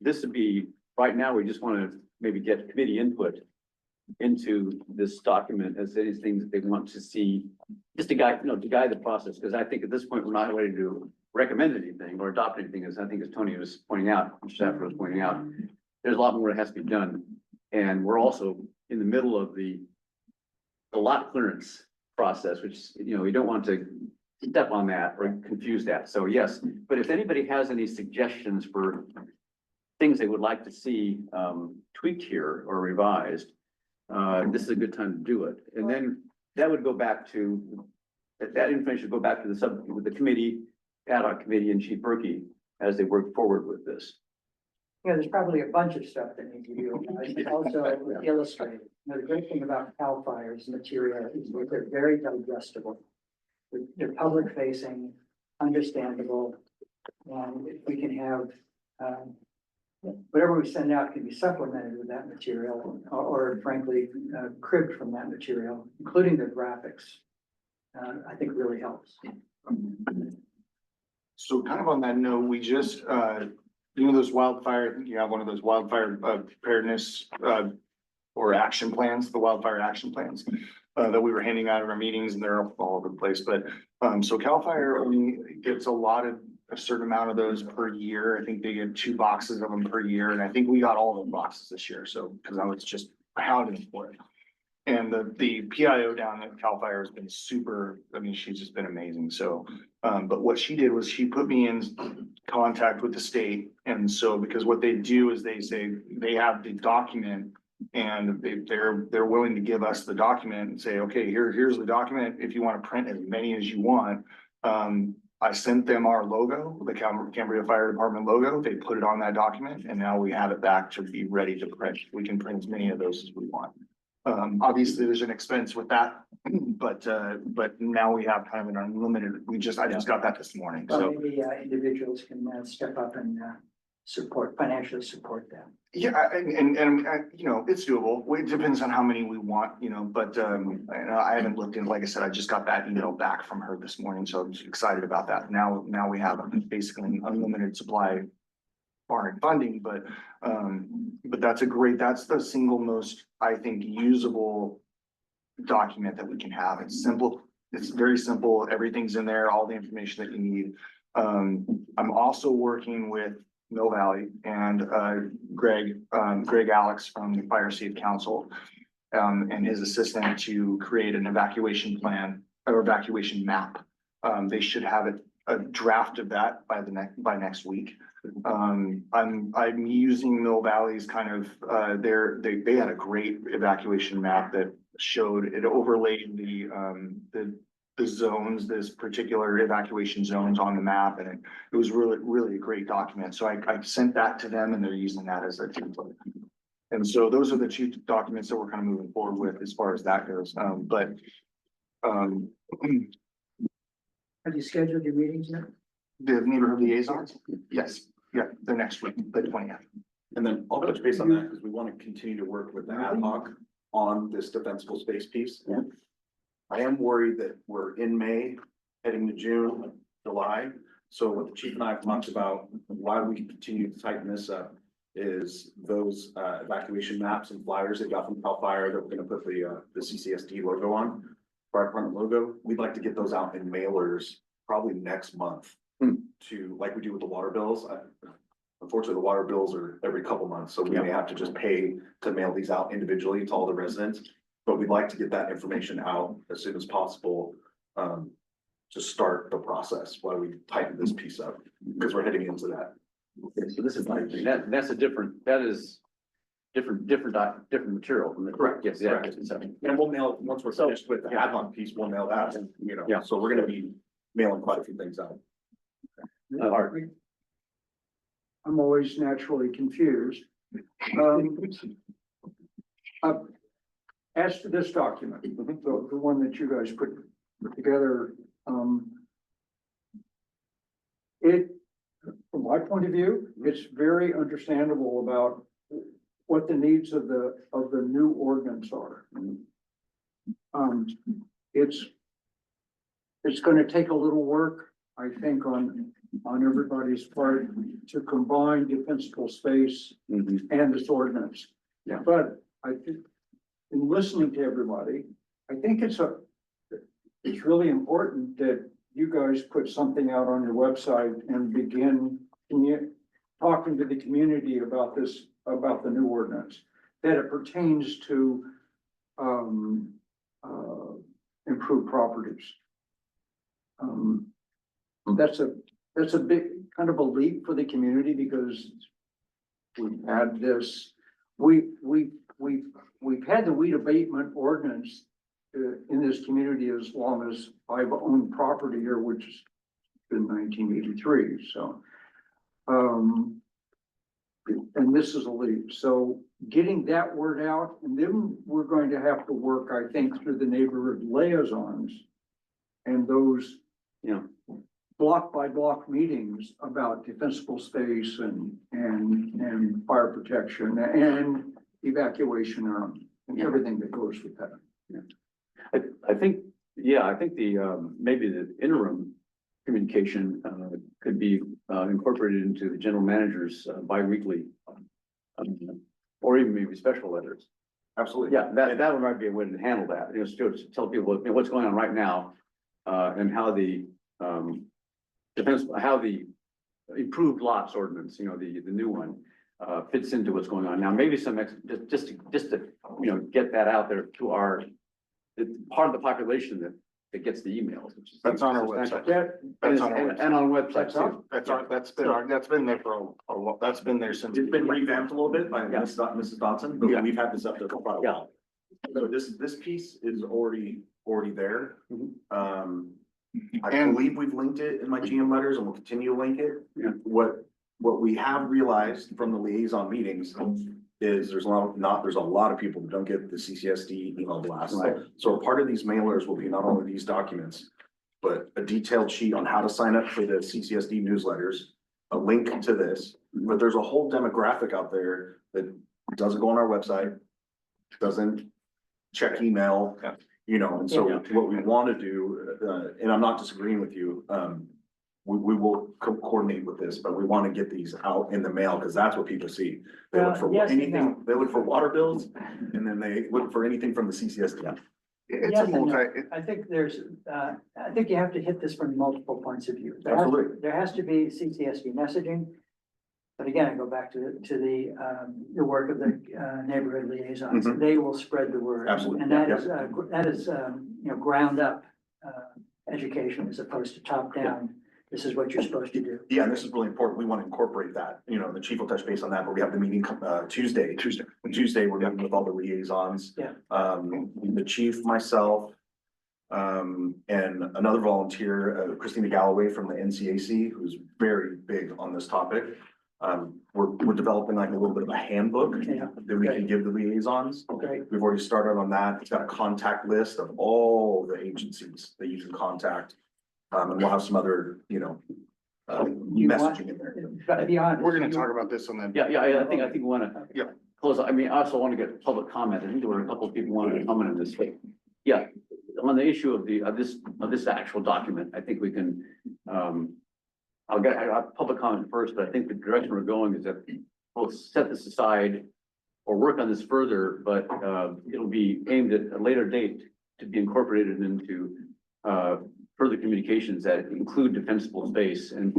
this would be, right now, we just want to maybe get committee input into this document as any things that they want to see, just to guide, to guide the process, because I think at this point, we're not ready to recommend anything or adopt anything, as Tony was pointing out, Stafford was pointing out. There's a lot more that has to be done. And we're also in the middle of the lot clearance process, which, we don't want to step on that or confuse that. So yes, but if anybody has any suggestions for things they would like to see tweaked here or revised, this is a good time to do it. And then that would go back to, that information would go back to the committee, ad hoc committee, and Chief Berkey as they work forward with this. Yeah, there's probably a bunch of stuff that needs to be organized, also illustrated. The great thing about CAL FIRE's material is that they're very digestible. They're public facing, understandable, and if we can have, whatever we send out can be supplemented with that material, or frankly, cribbed from that material, including the graphics, I think really helps. So kind of on that note, we just, those wildfire, I think you have one of those wildfire preparedness or action plans, the wildfire action plans that we were handing out at our meetings, and they're all over the place. But so CAL FIRE only gets allotted a certain amount of those per year. I think they get 2 boxes of them per year, and I think we got all the boxes this year. So because I was just hounding for it. And the PIO down at CAL FIRE has been super, she's just been amazing. So, but what she did was she put me in contact with the state. And so, because what they do is they say they have the document and they're willing to give us the document and say, okay, here's the document. If you want to print as many as you want. I sent them our logo, the Cambria Fire Department logo. They put it on that document, and now we have it back to be ready to print. We can print as many of those as we want. Obviously there's an expense with that, but now we have kind of an unlimited, I just got that this morning, So so. maybe individuals can step up and financially support that. Yeah, and it's doable. It depends on how many we want, but I haven't looked in, like I said, I just got that email back from her this morning, so I'm just excited about that. Now we have basically an unlimited supply barring funding, but that's the single most, I think, usable document that we can have. It's simple. It's very simple. Everything's in there, all the information that you need. I'm also working with Mill Valley and Greg Alex from the Fire Safe Council and his assistant to create an evacuation plan or evacuation map They should have a draft of that by next week. I'm using Mill Valley's kind of, they had a great evacuation map that showed, it overlaid the zones, this particular evacuation zones on the map, and it was really a great document. So I sent that to them and they're using that as a template. And so those are the two documents that we're kind of moving forward with as far as that goes. Have you scheduled your meetings yet? The neighborhood liaisons, yes, yeah, the next week, the 20th. And then I'll touch base on that because we want to continue to work with the ad hoc on this defensible space piece. Yeah. I am worried that we're in May, heading to June, July. So what the chief and I have talked about, why we can continue to tighten this up is those evacuation maps and flyers they got from CAL FIRE that we're gonna put the CCSD logo on, fire department logo. We'd like to get those out in mailers probably next month to, like we do with the water bills. Unfortunately, the water bills are every couple months, so we may have to just pay to mail these out individually to all the residents. But we'd like to get that information out as soon as possible, to start the process while we tighten this piece up, because we're heading into that. Okay, so this is like, that's a different, that is different material from the. Correct. Yes, yeah. Correct. And we'll mail, once we're finished with the ad hoc piece, we'll mail that, you know, so we're gonna be mailing quite a few things out. Art. I'm always naturally confused. As to this document, the one that you guys put together, it, from my point of view, it's very understandable about what the needs of the new ordinance are. It's gonna take a little work, I think, on everybody's part to combine defensible space and this ordinance. Yeah. But I think, in listening to everybody, I think it's really important that you guys put something out on your website and begin talking to the community about this, about the new ordinance, that it pertains to improved properties. That's a big kind of a leap for the community, because we've had this, we've had the weed abatement ordinance in this community as long as I've owned property here, which has been 1983, so. And this is a leap, so getting that word out, and then we're going to have to work, I think, through the neighborhood liaisons and those, Yeah. block by block meetings about defensible space and fire protection and evacuation and everything that goes with that. I think the, maybe the interim communication, could be, incorporated into the general manager's bi-weekly, or even maybe special letters. Absolutely. Yeah, that one might be a way to handle that, you know, still to tell people, you know, what's going on right now, and how the, how the improved lots ordinance, you know, the new one, fits into what's going on now. Maybe some, just to, you know, get that out there to part of the population that gets the emails, which is. That's on our website. And on websites too. That's been there for a while. That's been there since. It's been revamped a little bit by Mrs. Dotson, but Yeah. we've had this up there for quite a Yeah. while. So this piece is already there. I believe we've linked it in my GM letters and we'll continue to link it. Yeah. What we have realized from the liaison meetings is there's a lot of people that don't get the CCSD email blast. Right. So a part of these mailers will be not only these documents, but a detailed sheet on how to sign up for the CCSD newsletters, a link to this, but there's a whole demographic out there that doesn't go on our website, doesn't check email, you know, and so what we want to do, and I'm not disagreeing with you, we will coordinate with this, but we want to get these out in the mail because that's what people see. They look for Yes and anything, no. they look for water bills, and then they look for anything from the CCSD. It's Yes a and no. multi, I think I think you have to hit this from multiple points of view. Absolutely. There has to be CCSD messaging. But again, I go back to the work of the neighborhood liaisons. Mhm. They will spread the word. Absolutely. And that is, you know, ground up education as opposed to top down. This is what you're supposed to do. Yeah, and this is really important. We want to incorporate that. You know, the chief will touch base on that, but we have the meeting Tuesday. Tuesday, we're meeting with all the liaisons. Yeah. The chief, myself, and another volunteer, Christina Galloway from the NCAC, who's very big on this topic. We're developing like a little bit of a handbook Yeah. that we can give the liaisons. Okay. We've already started on that. It's got a contact list of all the agencies that you can contact. And we'll have some other, You want- messaging in there. But beyond. We're gonna talk about this on the. Yeah, I think we wanna. Yeah. Close, I mean, I also want to get public comment. I think there were a couple of people wanted to comment on this. Yeah, on the issue of this actual document, I think we can, I'll public comment first, but I think the direction we're going is that we'll set this aside or work on this further, but, it'll be aimed at a later date to be incorporated into, further communications that include defensible space and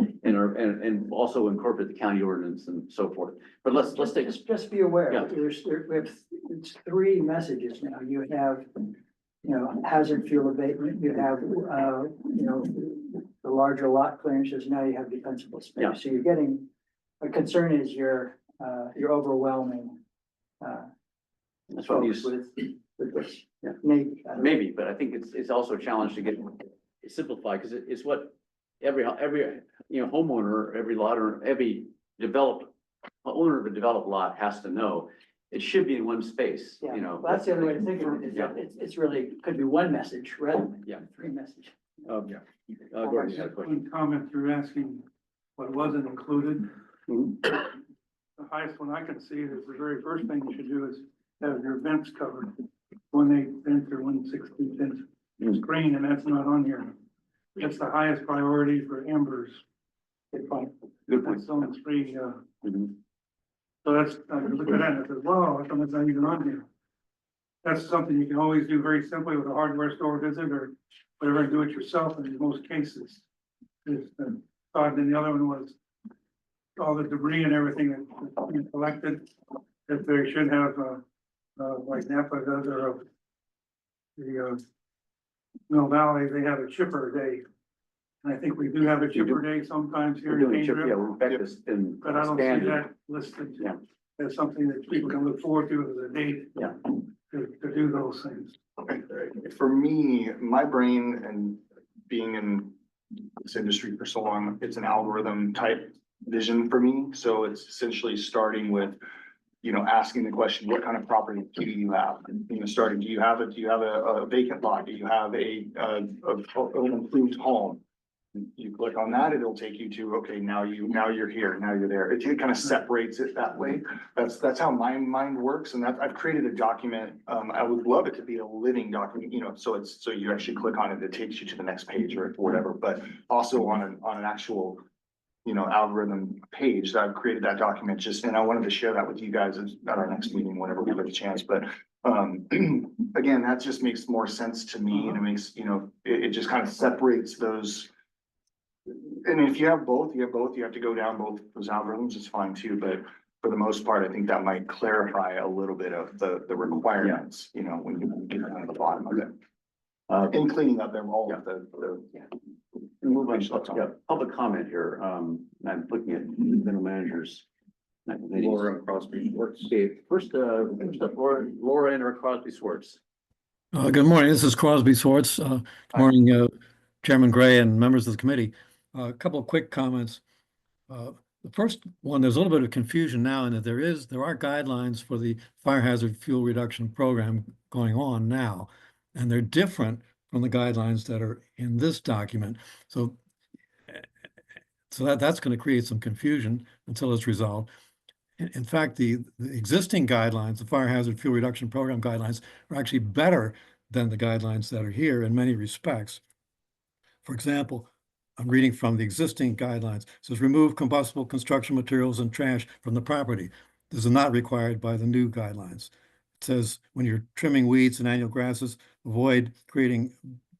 also incorporate the county ordinance and so forth. But let's take, Just be aware, Yeah. we have, it's 3 messages now. You have, hazard fuel abatement, you have, the larger lot clearances, now you have defensible Yeah. space. So you're getting, a concern is your overwhelming, that's what folks these, with this. Yeah. Maybe. maybe, but I think it's also a challenge to get it simplified, because it's what every, homeowner, every lot or every owner of a developed lot has to know. It should be in one space, Yeah, you know. well, that's the other way to think of it, is that it's really, could be 1 message rather than Yeah. 3 messages. Gordon, you had a question. One comment, you're asking what wasn't included. Mhm. The highest one I can see is the very first thing you should do is have your vents covered. 1/8 or 1/16 screen, and that's not on here. That's the highest priority for embers. Good point. That's zone 3, Mhm. so that's, I look at that and I said, wow, how come it's not even on here? That's something you can always do very simply with a hardware store visit or whatever, and do it yourself in most cases. Is the thought, and the other one was all the debris and everything that's being collected, that they should have, like Napa does, or the, Mill Valley, they have a chipper day. And I think we do have a chipper day sometimes here We're in doing chip, Cambria. yeah, in fact, it's been But I don't see standard. that listed Yeah. as something that people can look forward to as a date. Yeah. To do those things. For me, my brain and being in this industry for so long, it's an algorithm type vision for me. So it's essentially starting with, asking the question, what kind of property do you have? Starting, do you have a vacant lot? Do you have an improved home? You click on that, it'll take you to, okay, now you're here, now you're there. It kind of separates it that way. That's how my mind works. And I've created a document. I would love it to be a living document, so you actually click on it, it takes you to the next page or whatever, but also on an actual, algorithm page that I've created that document and I wanted to share that with you guys at our next meeting, whenever we get a chance. But again, that just makes more sense to me, and it makes, it just kind of separates those. And if you have both, you have to go down both those algorithms, it's fine too, but for the most part, I think that might clarify a little bit of the requirements, when you get down to the bottom of it. In cleaning up them all of the. Move on, yeah, public comment here, I'm looking at middle managers. Laura Crosby Schwartz. Okay, first up, Laura and Crosby Schwartz. Good morning. This is Crosby Swartz. Good morning, Chairman Gray and members of the committee. A couple of quick comments. The first one, there's a little bit of confusion now in that there are guidelines for the fire hazard fuel reduction program going on now, and they're different from the guidelines that are in this document. So that's going to create some confusion until it's resolved. In fact, the existing guidelines, the fire hazard fuel reduction program guidelines, are actually better than the guidelines that are here in many respects. For example, I'm reading from the existing guidelines. It says remove combustible construction materials and trash from the property. This is not required by the new guidelines. It says when you're trimming weeds and annual grasses, avoid creating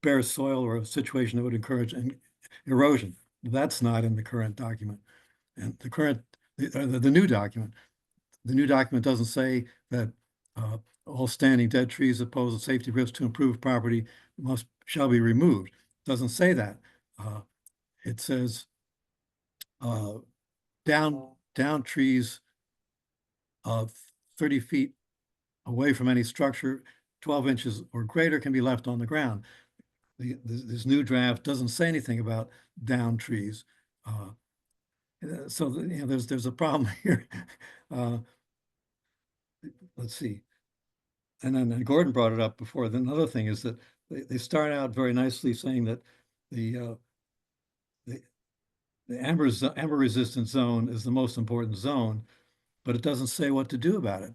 bare soil or a situation that would encourage erosion. That's not in the current document. And the new document doesn't say that all standing dead trees that pose a safety risk to improved property shall be removed. doesn't say that. It says, down trees of 30 feet away from any structure, 12 inches or greater can be left on the ground. This new draft doesn't say anything about down trees. So, you know, there's a problem here. Let's see. And then Gordon brought it up before. Then another thing is that they start out very nicely saying that the amber resistant zone is the most important zone, but it doesn't say what to do about it.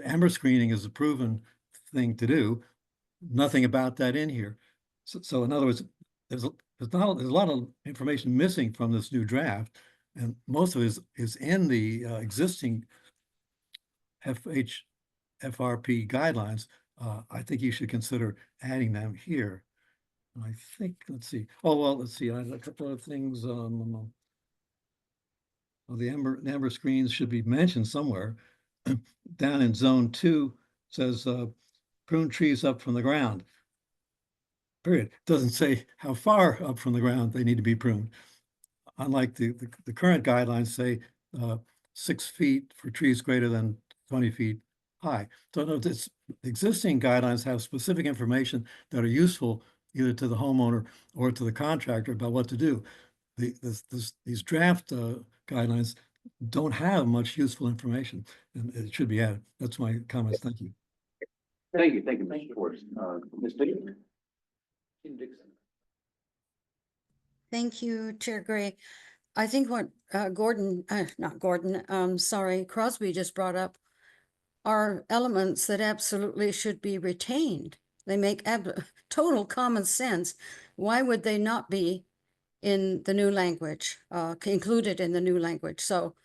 Amber screening is a proven thing to do. Nothing about that in here. So in other words, there's a lot of information missing from this new draft, and most of it is in the existing FRP guidelines. I think you should consider adding them here. I think, let's see. Oh, well, let's see. I have a couple of things. Well, the amber screens should be mentioned somewhere. Down in zone 2 says prune trees up from the ground. Period. Doesn't say how far up from the ground they need to be pruned. Unlike the current guidelines say 6 feet for trees greater than 20 feet high. So no, this existing guidelines have specific information that are useful either to the homeowner or to the contractor about what to do. These draft guidelines don't have much useful information, and it should be added. That's my comments. Thank you. Thank you, Mr. Schwartz. Ms. Dixon? Thank you, Chair Gray. I think what Crosby just brought up are elements that absolutely should be retained. They make total common sense. Why would they not be in the new language, included in the new language? So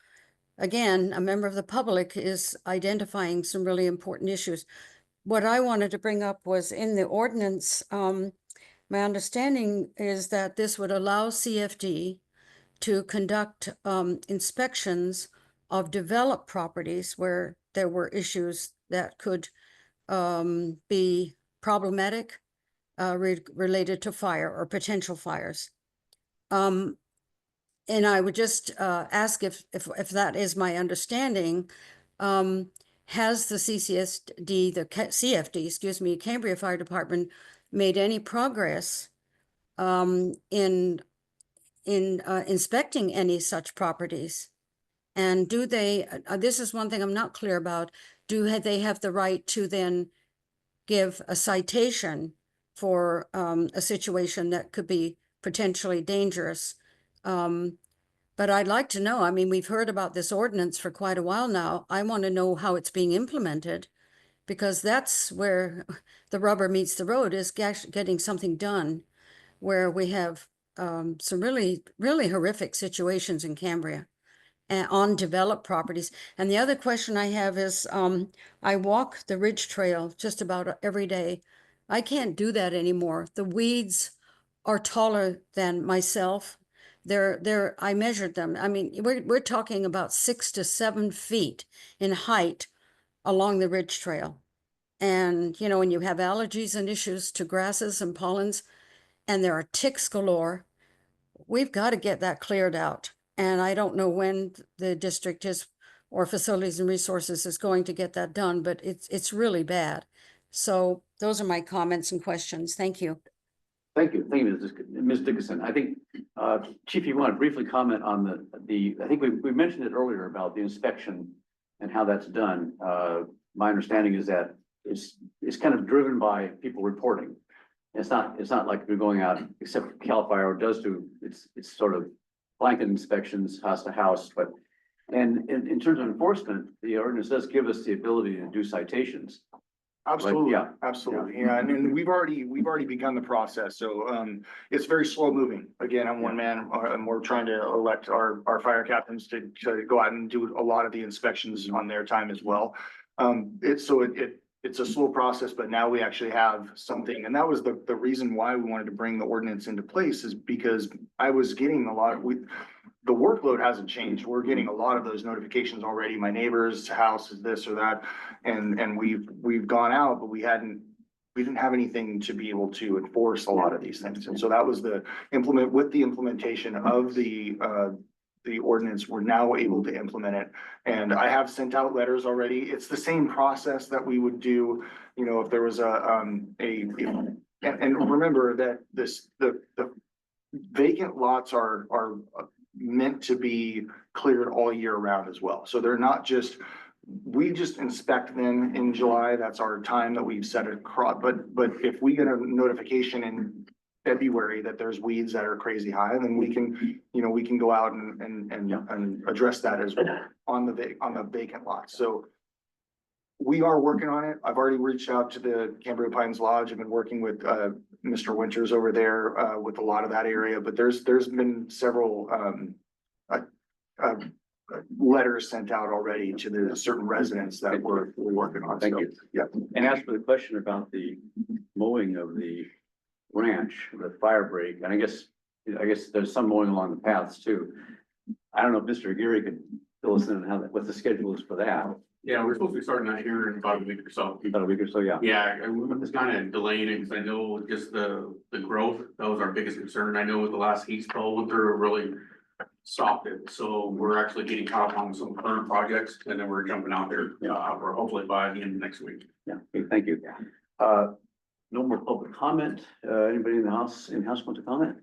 again, a member of the public is identifying some really important issues. What I wanted to bring up was in the ordinance, my understanding is that this would allow CFD to conduct inspections of developed properties where there were issues that could be problematic related to fire or potential fires. And I would just ask if that is my understanding, has the CCSD, the CFD, excuse me, Cambria Fire Department made any progress in inspecting any such properties? And do they, this is one thing I'm not clear about, they have the right to then give a citation for a situation that could be potentially dangerous? But I'd like to know, I mean, we've heard about this ordinance for quite a while now. I want to know how it's being implemented, because that's where the rubber meets the road, is getting something done, where we have some really, really horrific situations in Cambria on developed properties. And the other question I have is, I walk the Ridge Trail just about every day. I can't do that anymore. The weeds are taller than myself. I measured them. I mean, we're talking about 6 to 7 feet in height along the Ridge Trail. And, you know, when you have allergies and issues to grasses and pollens, and there are ticks galore, we've got to get that cleared out. And I don't know when the district is, or Facilities and Resources is going to get that done, but it's really bad. So those are my comments and questions. Thank you. Thank you, Ms. Dickinson. I think, Chief, you want to briefly comment on I think we mentioned it earlier about the inspection and how that's done. My understanding is that it's kind of driven by people reporting. It's not like we're going out, except CAL FIRE does do, it's sort of blanket inspections house to house, but, and in terms of enforcement, the ordinance does give us the ability to do citations. Absolutely, yeah. absolutely. Yeah, and we've already begun the process. So it's very slow moving. Again, I'm one man, and we're trying to elect our fire captains to go out and do a lot of the inspections on their time as well. It's a slow process, but now we actually have something. And that was the reason why we wanted to bring the ordinance into place, is because I was getting a lot of, the workload hasn't changed. We're getting a lot of those notifications already. My neighbor's house is this or that. And we've gone out, but we hadn't we didn't have anything to be able to enforce a lot of these things. And so that was the implementation of the ordinance, we're now able to implement it. And I have sent out letters already. It's the same process that we would do, you know, if there was and remember that the vacant lots are meant to be cleared all year round as well. So they're not just, we just inspect them in July. That's our time that we've set across. But if we get a notification in February that there's weeds that are crazy high, then we can, you know, we can go out and address that as well on the vacant lots. So we are working on it. I've already reached out to the Cambria Pines Lodge. I've been working with Mr. Winters over there with a lot of that area, but there's been several letters sent out already to the certain residents that we're working on. Thank So, you. Yeah. And as for the question about the mowing of the ranch, the fire break, and I guess there's some mowing along the paths too. I don't know if Mr. Geary could fill us in on what the schedule is for that. Yeah, we're supposed to be starting that here in about a week or so. About a week or so, yeah. Yeah, and we was kind of delaying it because I know just the growth, that was our biggest concern. I know with the last heat spell went through, it really stopped it. So we're actually getting caught up on some current projects and then we're jumping out there, for hopefully by the end of next week. Yeah, okay, thank you. No more public comment. Anybody in the house want to comment?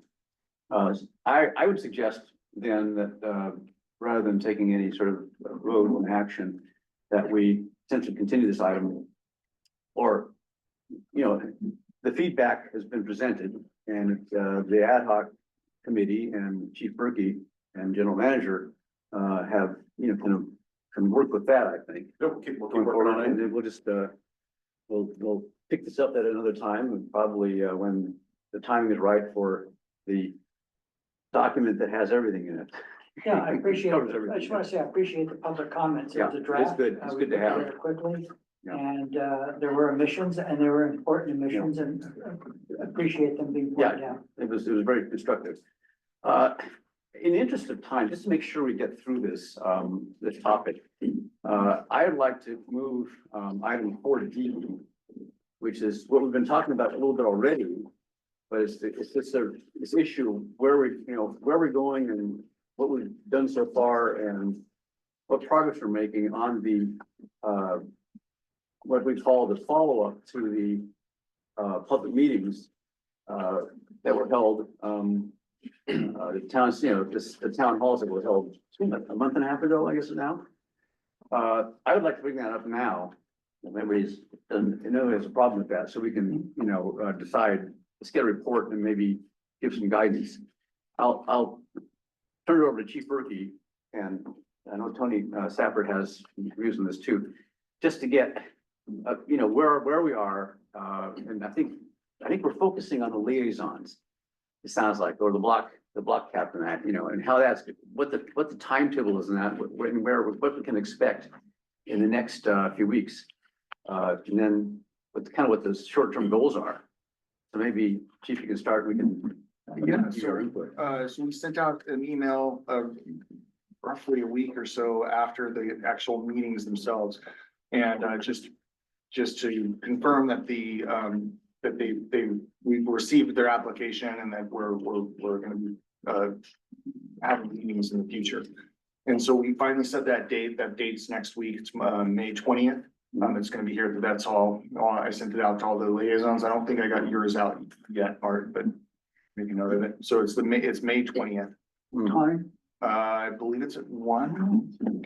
I would suggest then that, rather than taking any sort of road action, that we essentially continue this item. Or, you know, the feedback has been presented and, the ad hoc committee and Chief Berkey and General Manager, have, you know, can work with that, I think. We'll keep Going working forward, on and it. then we'll just, we'll pick this up at another time and probably, when the timing is right for the document that has everything in it. Yeah, I appreciate, Covers I everything. just want to say, I appreciate the public comments. It was Yeah, a it's draft. good. It's We good to put it have. together Quickly, Yeah. and there were omissions, and there were important omissions, and appreciate them being pointed out. It was very constructive. In the interest of time, just to make sure we get through this topic, I would like to move, item 4D, which is what we've been talking about a little bit already. But it's this issue where we're going and what we've done so far and what progress we're making on the, what we call the follow-up to the, public meetings, that were held, the towns, the town halls that were held a month and a half ago, I guess now. I would like to bring that up now. If anybody's, has a problem with that, so we can, decide, let's get a report and maybe give some guidance. I'll turn it over to Chief Berkey, and I know Tony Safford has views on this too, just to get, where we are. And I think we're focusing on the liaisons. It sounds like, or the block captain, that, and how that's, what the timetable is in that, what we can expect in the next few weeks. And then what the short-term goals are. So maybe, Chief, you can start, we can. Yeah, give our input. So we sent out an email roughly a week or so after the actual meetings themselves. And just to confirm that we've received their application and that we're gonna be having meetings in the future. And so we finally set that date. That date's next week. It's May 20th. It's gonna be here at the Vets Hall. I sent it out to all the liaisons. I don't think I got yours out yet, Art, but make a note of it. So it's May 20th. Time? I believe it's at 1.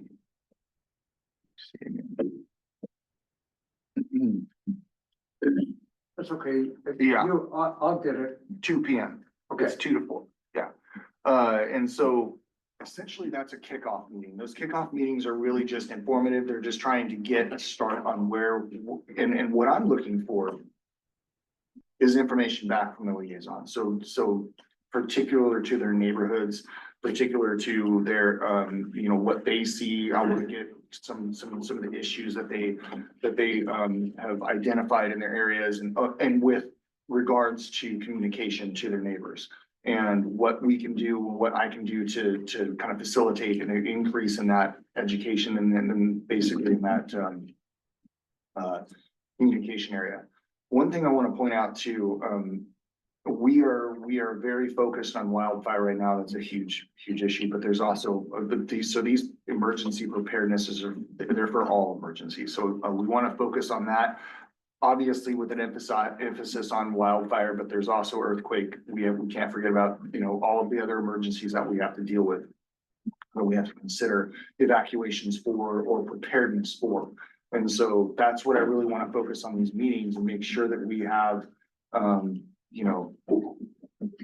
That's okay. If Yeah. I'll get it. 2 p.m. Okay. It's 2 to 4, yeah. And so essentially that's a kickoff meeting. Those kickoff meetings are really just informative. They're just trying to get a start on where, and what I'm looking for is information back from the liaison. So particular to their neighborhoods, particular to their, what they see. I want to get some of the issues that they have identified in their areas and with regards to communication to their neighbors and what we can do, what I can do to kind of facilitate an increase in that education and then basically in that communication area. one thing I want to point out too, we are very focused on wildfire right now. That's a huge issue, but there's also, these emergency preparednesses are, they're for all emergencies. So we want to focus on that. Obviously with an emphasis on wildfire, but there's also earthquake. We can't forget about, all of the other emergencies that we have to deal with. That we have to consider evacuations for or preparedness for. And so that's what I really want to focus on these meetings and make sure that we have, kind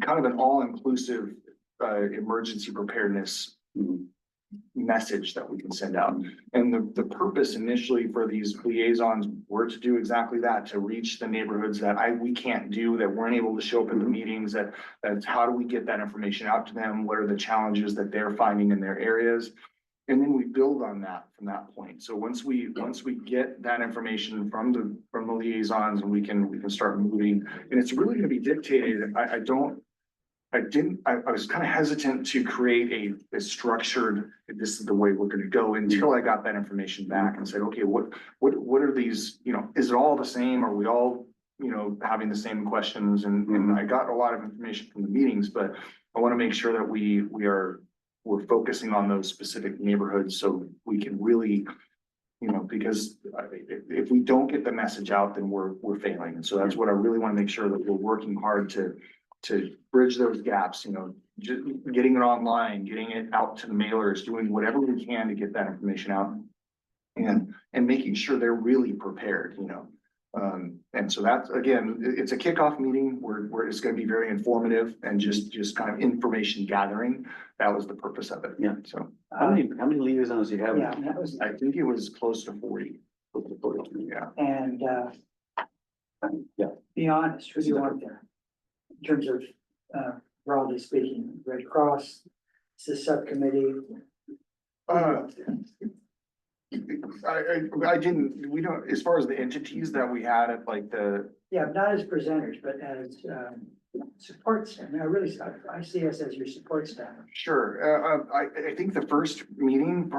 of an all-inclusive, emergency preparedness message that we can send out. And the purpose initially for these liaisons were to do exactly that, to reach the neighborhoods that we can't do, that weren't able to show up at the meetings, that's how do we get that information out to them? What are the challenges that they're finding in their areas? And then we build on that from that point. So once we get that information from the liaisons, and we can start moving, and it's really going to be dictated. I was kind of hesitant to create a structured, this is the way we're going to go, until I got that information back and said, okay, what are these, is it all the same? Are we all, having the same questions? And I got a lot of information from the meetings, but I want to make sure that we're focusing on those specific neighborhoods so we can really, because if we don't get the message out, then we're failing. And so that's what I really want to make sure that we're working hard to bridge those gaps, just getting it online, getting it out to the mailers, doing whatever we can to get that information out and making sure they're really prepared, and so that's, again, it's a kickoff meeting where it's going to be very informative and just kind of information gathering. That was the purpose of it. Yeah. So How many liaisons do you have? Yeah, that was, I think it was close to 40. Yeah. and, Yeah. be honest, who do you want there? In terms of, broadly speaking, Red Cross, it's a subcommittee. I didn't, we don't, as far as the entities that we had at like Yeah, not as presenters, but as, support staff. I mean, I see us as your support staff. sure, I think the first meeting,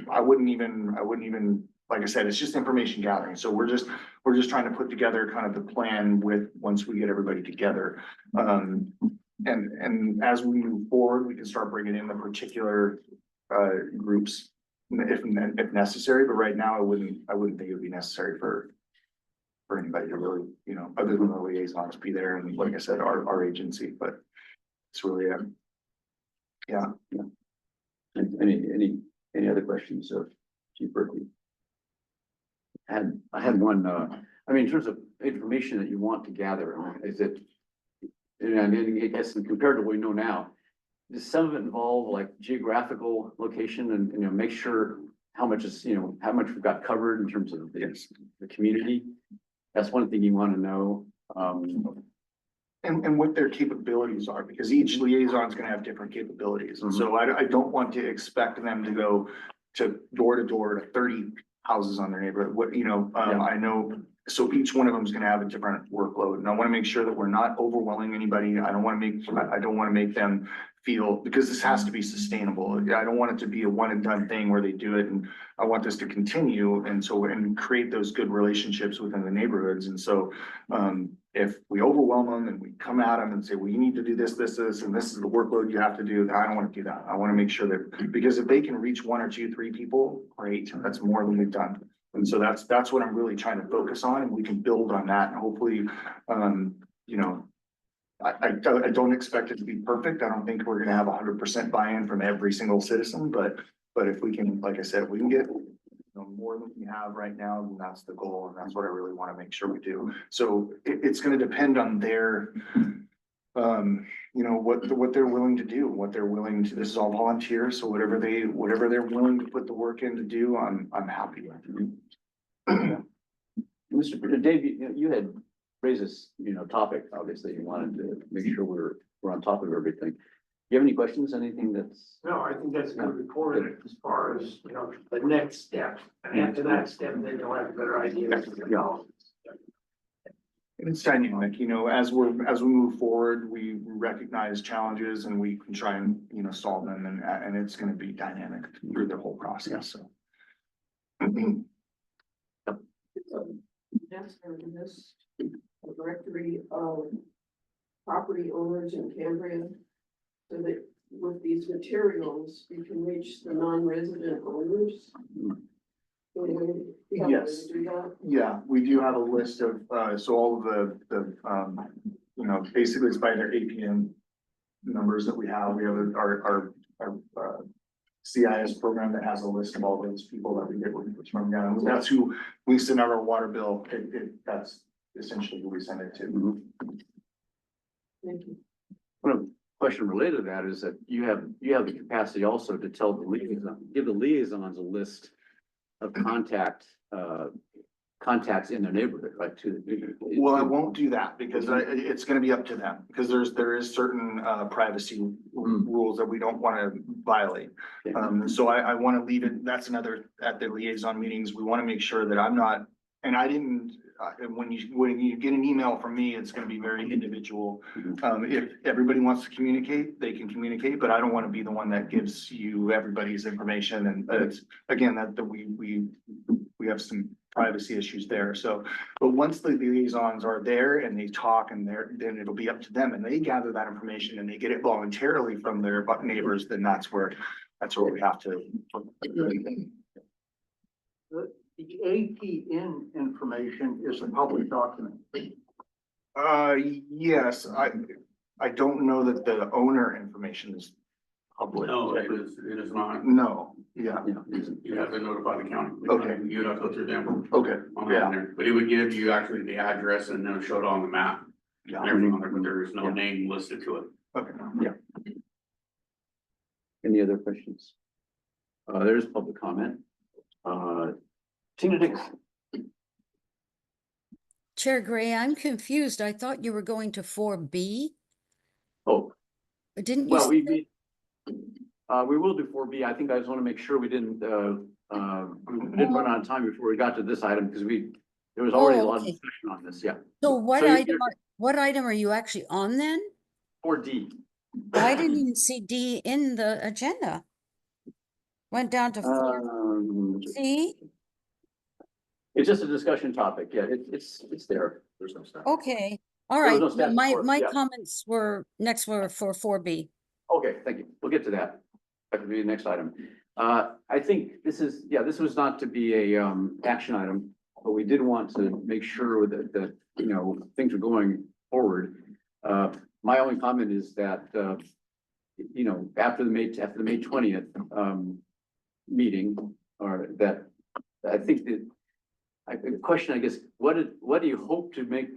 I wouldn't even, like I said, it's just information gathering. So we're just trying to put together kind of the plan once we get everybody together. And as we move forward, we can start bringing in the particular, groups if necessary, but right now I wouldn't think it would be necessary for anybody to really, other than the liaisons be there, and like I said, our agency, but it's really, yeah. Any other questions of Chief Berkeley? I had one, in terms of information that you want to gather, is it, and I guess compared to what we know now, does some of it involve like geographical location and, make sure how much is, how much we've got covered in terms of the community? That's one thing you want to know. And what their capabilities are, because each liaison is going to have different capabilities. And so I don't want to expect them to go to door to 30 houses on their neighborhood. I know, so each one of them is going to have a different workload, and I want to make sure that we're not overwhelming anybody. I don't want to make them feel, because this has to be sustainable. I don't want it to be a one and done thing where they do it, and I want this to continue and create those good relationships within the neighborhoods. And so if we overwhelm them and we come at them and say, well, you need to do this, and this is the workload you have to do, I don't want to do that. I want to make sure that, because if they can reach 1 or 2, 3 people, great, that's more than we've done. And so that's what I'm really trying to focus on, and we can build on that. And hopefully, I don't expect it to be perfect. I don't think we're gonna have 100% buy-in from every single citizen, but if we can, like I said, if we can get more than we have right now, then that's the goal, and that's what I really want to make sure we do. So it's gonna depend on their, what they're willing to do, this is all volunteers, so whatever they're willing to put the work in to do, I'm happy with. Mr. Dave, you had raised this, topic, obviously, you wanted to make sure we're on top of everything. Do you have any questions, anything that's? No, I think that's a good report as far as, the next step. And after that step, then you'll have a better idea. And it's dynamic, as we move forward, we recognize challenges and we can try and, solve them, and it's gonna be dynamic through the whole process, so. Yes, there is a directory of property owners in Cambria. So that with these materials, you can reach the non-resident owners. And you have to Yes. Do that. Yeah, we do have a list of, so all of you know, basically it's by their APN numbers that we have. We have our CIS program that has a list of all those people that we get reports from. Yeah, and that's who we send out our water bill. That's essentially who we send it to. Thank you. One question related to that is that you have the capacity also to tell the liaison, give the liaisons a list of contacts in their neighborhood, right, to the. Well, I won't do that because it's gonna be up to them, because there is certain privacy rules that we don't wanna violate. So I wanna leave it, that's another, at the liaison meetings, we wanna make sure that I'm not, and I didn't, when you get an email from me, it's gonna be very individual. If everybody wants to communicate, they can communicate, but I don't wanna be the one that gives you everybody's information, and it's, again, that we have some privacy issues there, so, but once the liaisons are there and they talk and then it'll be up to them and they gather that information and they get it voluntarily from their neighbors, then that's where we have to. The APN information is a public document. Yes, I don't know that the owner information is public. No, it is not. No, yeah, You have to notify the county. Okay. You have to go through them. okay, On yeah, there, but it would give you actually the address and then show it on the map and yeah, everything on there, but there is no Yeah. name listed to it. okay. Any other questions? There's public comment. Tina Dix. Chair Gray, I'm confused. I thought you were going to 4B. Oh, Didn't you well, say that? we will do 4B. I think I just want to make sure we didn't run out of time before we got to this item, because there was already a lot of okay. discussion on this, yeah. So what So item are you actually on then? 4D. I didn't even see D in the agenda. Went down to 4C. It's just a discussion topic, yeah, it's there. There's no stuff. Okay, all There was right. no Yeah, status report, my yeah. comments were for 4B. Okay, thank you. We'll get to that. That could be the next item. I think this was not to be a action item, but we did want to make sure that you know, things are going forward. My only comment is that you know, after the May 20th meeting, or that, I think that the question, I guess, what do you hope to be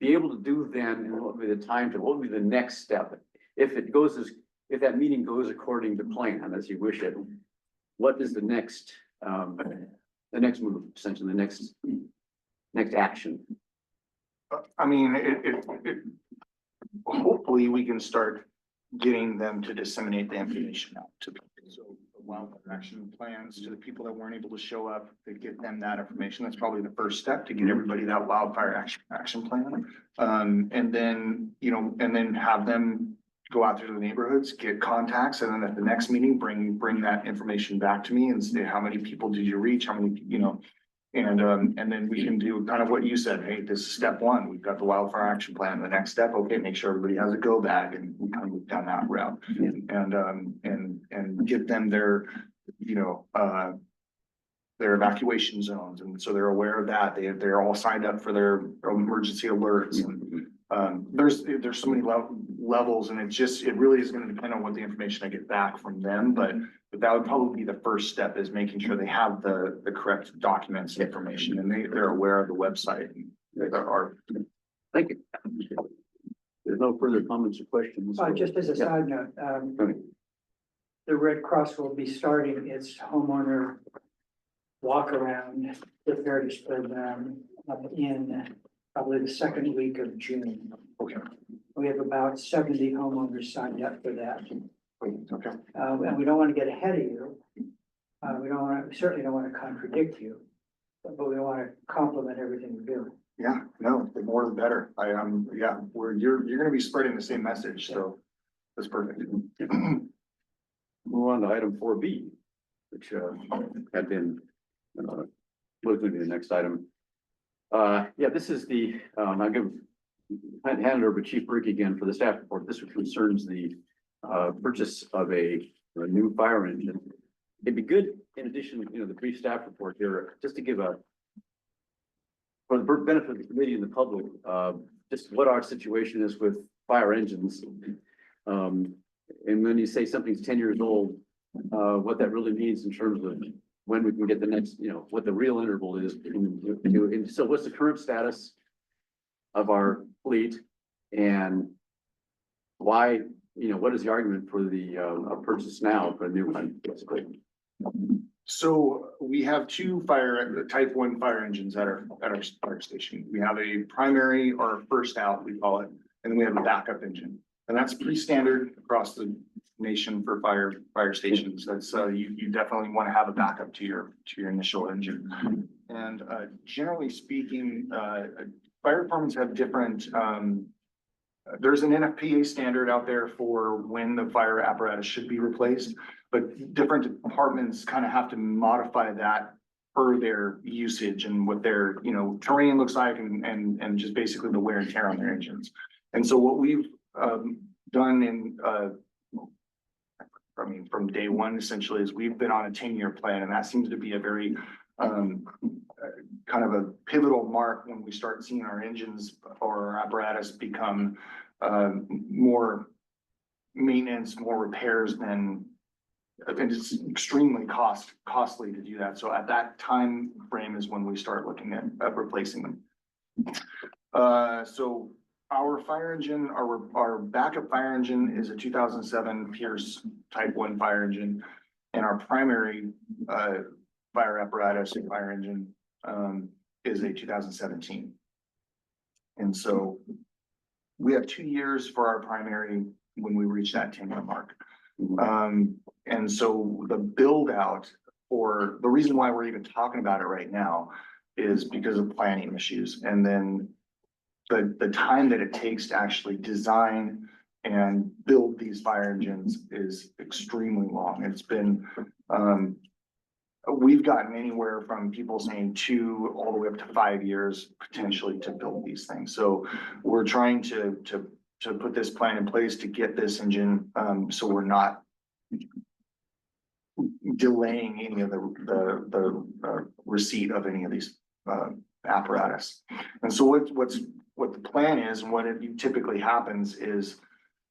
able to do then, and what would be the time to, what would be the next step? If that meeting goes according to plan, as you wish it, what is the next move, essentially, the next action? I mean, hopefully we can start getting them to disseminate the information out to people. So the wildfire action plans to the people that weren't able to show up, to get them that information. That's probably the first step, to get everybody that wildfire action plan. And then, you know, and then have them go out through the neighborhoods, get contacts, and then at the next meeting, bring that information back to me and say, how many people did you reach? How many, you know, and then we can do kind of what you said. Hey, this is step one. We've got the wildfire action plan. The next step, okay, make sure everybody has a go bag, and we kind of move down that route. And give them their, you know, their evacuation zones. And so they're aware of that. They're all signed up for their emergency alerts. And there's so many levels, and it really is going to depend on what the information I get back from them. But that would probably be the first step, is making sure they have the correct documents and information, and they're aware of the website. And there are. Thank you. There's no further comments or questions. Just as a Yeah. side note, the Red Cross will be starting its homeowner walk around with various programs up in probably the second week of June. Okay. We have about 70 homeowners signed up for that. Okay. And we don't want to get ahead of you. We certainly don't want to contradict you, but we want to complement everything we do. Yeah, no, the more the better. Yeah, you're gonna be spreading the same message, so that's perfect. Move on to item 4B, which had been Move to the next item. Yeah, this is the, I'll hand it over to Chief Brick again for the staff report. This concerns the purchase of a new fire engine. It'd be good, in addition, the brief staff report here, just to give for the benefit of the committee and the public, just what our situation is with fire engines. And when you say something's 10 years old, what that really means in terms of when we can get the next, what the real interval is. And so what's the current status of our fleet, and why, what is the argument for the purchase now for a new one, basically? So we have two type 1 fire engines at our fire station. We have a primary, or first out, we call it, and then we have a backup engine. And that's pretty standard across the nation for fire stations. That's you definitely want to have a backup to your initial engine. And generally speaking, fire departments have different, there's an NFPA standard out there for when the fire apparatus should be replaced, but different departments kind of have to modify that per their usage and what their, terrain looks like, and just basically the wear and tear on their engines. And so what we've done from day one, essentially, is we've been on a 10-year plan, and that seems to be a very kind of a pivotal mark when we start seeing our engines or our apparatus become more maintenance, more repairs than, and it's extremely costly to do that. So at that time frame is when we start looking at replacing them. So our fire engine, our backup fire engine is a 2007 Pierce Type 1 fire engine, and our primary fire apparatus and fire engine is a 2017. And so we have 2 years for our primary when we reach that 10-year mark. And so the build out, or the reason why we're even talking about it right now, is because of planning issues. And then the time that it takes to actually design and build these fire engines is extremely long. It's been, we've gotten anywhere from people saying 2 all the way up to 5 years potentially to build these things. So we're trying to put this plan in place to get this engine, so we're not delaying any of the receipt of any of these apparatus. And so what the plan is, and what typically happens is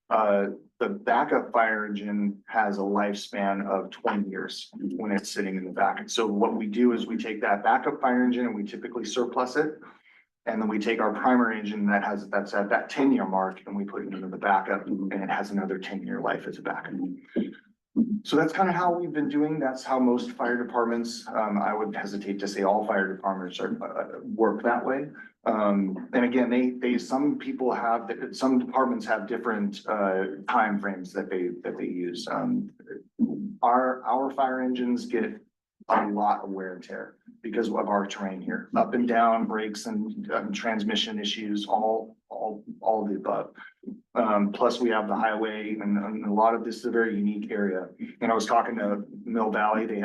the backup fire engine has a lifespan of 20 years when it's sitting in the back. And so what we do is we take that backup fire engine and we typically surplus it. And then we take our primary engine that's at that 10-year mark, and we put it into the backup, and it has another 10-year life as a backup. So that's kind of how we've been doing. That's how most fire departments, I would hesitate to say all fire departments work that way. And again, some departments have different timeframes that they use. Our fire engines get a lot of wear and tear because of our terrain here, up and down, brakes and transmission issues, all of the above. Plus we have the highway, and a lot of this is a very unique area. And I was talking to Mill Valley, they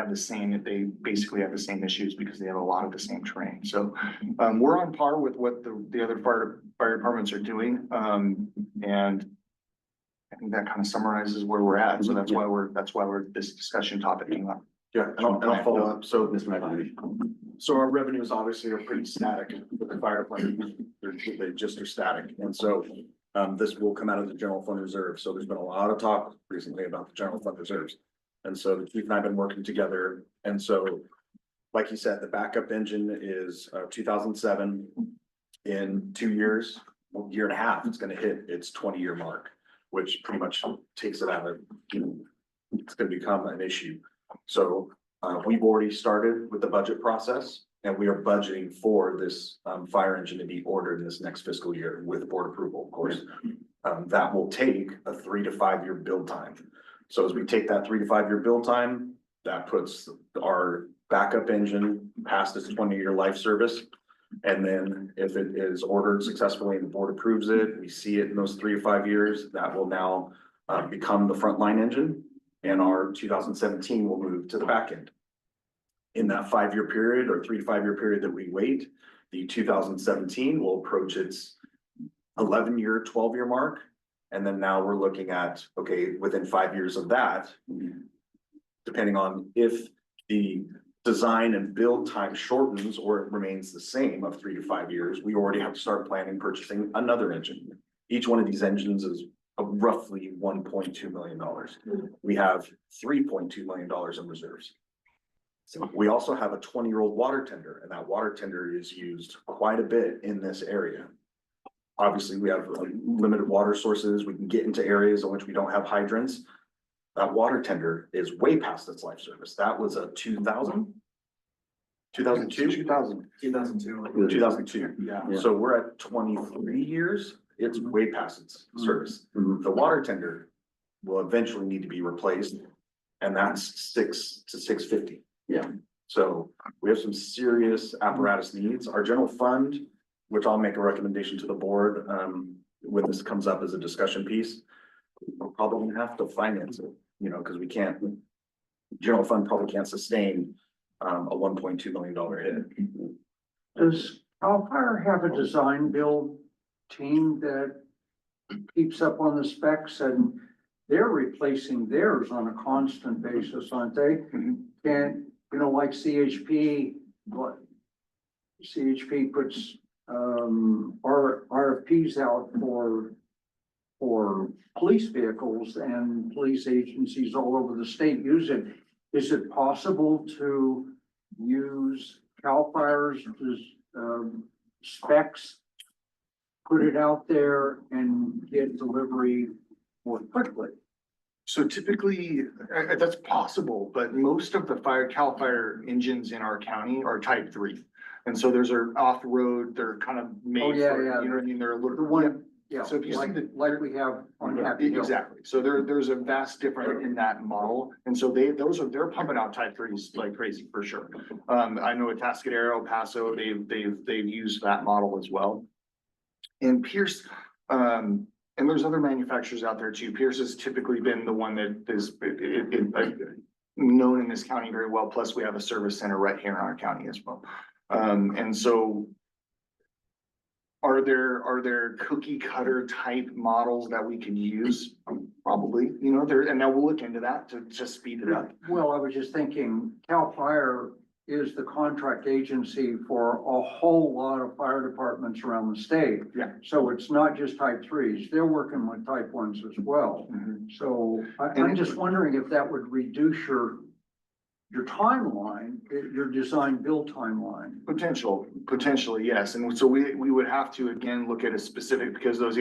basically have the same issues because they have a lot of the same terrain. So we're on par with what the other fire departments are doing. And I think that kind of summarizes where we're at. So that's why this discussion topic came up. Yeah, and I'll follow up. So our revenues obviously are pretty static with the fire department. They just are static. And so this will come out of the general fund reserve. So there's been a lot of talk recently about the general fund reserves. And so the chief and I have been working together. And so, like you said, the backup engine is 2007. In 2 years, year and a half, it's going to hit its 20-year mark, which pretty much takes it out of, it's going to become an issue. So we've already started with the budget process, and we are budgeting for this fire engine to be ordered in this next fiscal year with board approval, of course. That will take a 3 to 5 year build time. So as we take that 3 to 5 year build time, that puts our backup engine past its 20-year life service. And then if it is ordered successfully and the board approves it, we see it in those 3 to 5 years, that will now become the frontline engine. And our 2017 will move to the back end. in that 5-year period or 3 to 5 year period that we wait, the 2017 will approach its 11-year, 12-year mark. And then now we're looking at, okay, within 5 years of that, depending on if the design and build time shortens or it remains the same of 3 to 5 years, we already have to start planning purchasing another engine. Each one of these engines is roughly $1.2 million. We have $3.2 million in reserves. So we also have a 20-year-old water tender, and that water tender is used quite a bit in this area. Obviously, we have limited water sources. We can get into areas in which we don't have hydrants. That water tender is way past its life service. That was a 2000? 2002? 2002. Yeah. So we're at 23 years. It's way past its service. The water tender will eventually need to be replaced, and that's 6 to 650. Yeah. So we have some serious apparatus needs. Our general fund, which I'll make a recommendation to the board, when this comes up as a discussion piece, we're probably gonna have to finance it, you know, because we can't, general fund probably can't sustain a $1.2 million hit. Does CAL FIRE have a design build team that keeps up on the specs, and they're replacing theirs on a constant basis, aren't they? And, you know, like CHP, what CHP puts RFPs out for police vehicles, and police agencies all over the state use it. Is it possible to use CAL FIRE's specs, put it out there and get delivery more quickly? So typically, that's possible, but most of the CAL FIRE engines in our county are type 3. And so those are off-road, they're kind of made for, you know what I mean, they're a little. The one, yeah, So if you see like, the. like we have on Happy Hill. Exactly, so there's a vast difference in that model, and so they're pumping out type 3s like crazy, for sure. I know Atascadero, El Paso, they've used that model as well. And Pierce, and there's other manufacturers out there too. Pierce has typically been the one that is known in this county very well, plus we have a service center right here in our county as well. And so are there cookie cutter type models that we can use? Probably, you know, and now we'll look into that to speed it up. Well, I was just thinking, CAL FIRE is the contract agency for a whole lot of fire departments around the state. Yeah. So it's not just type 3s, they're working with type 1s as well. So I'm just wondering if that would reduce your timeline, your design build timeline. Potentially, yes. And so we would have to, again, look at a specific, because those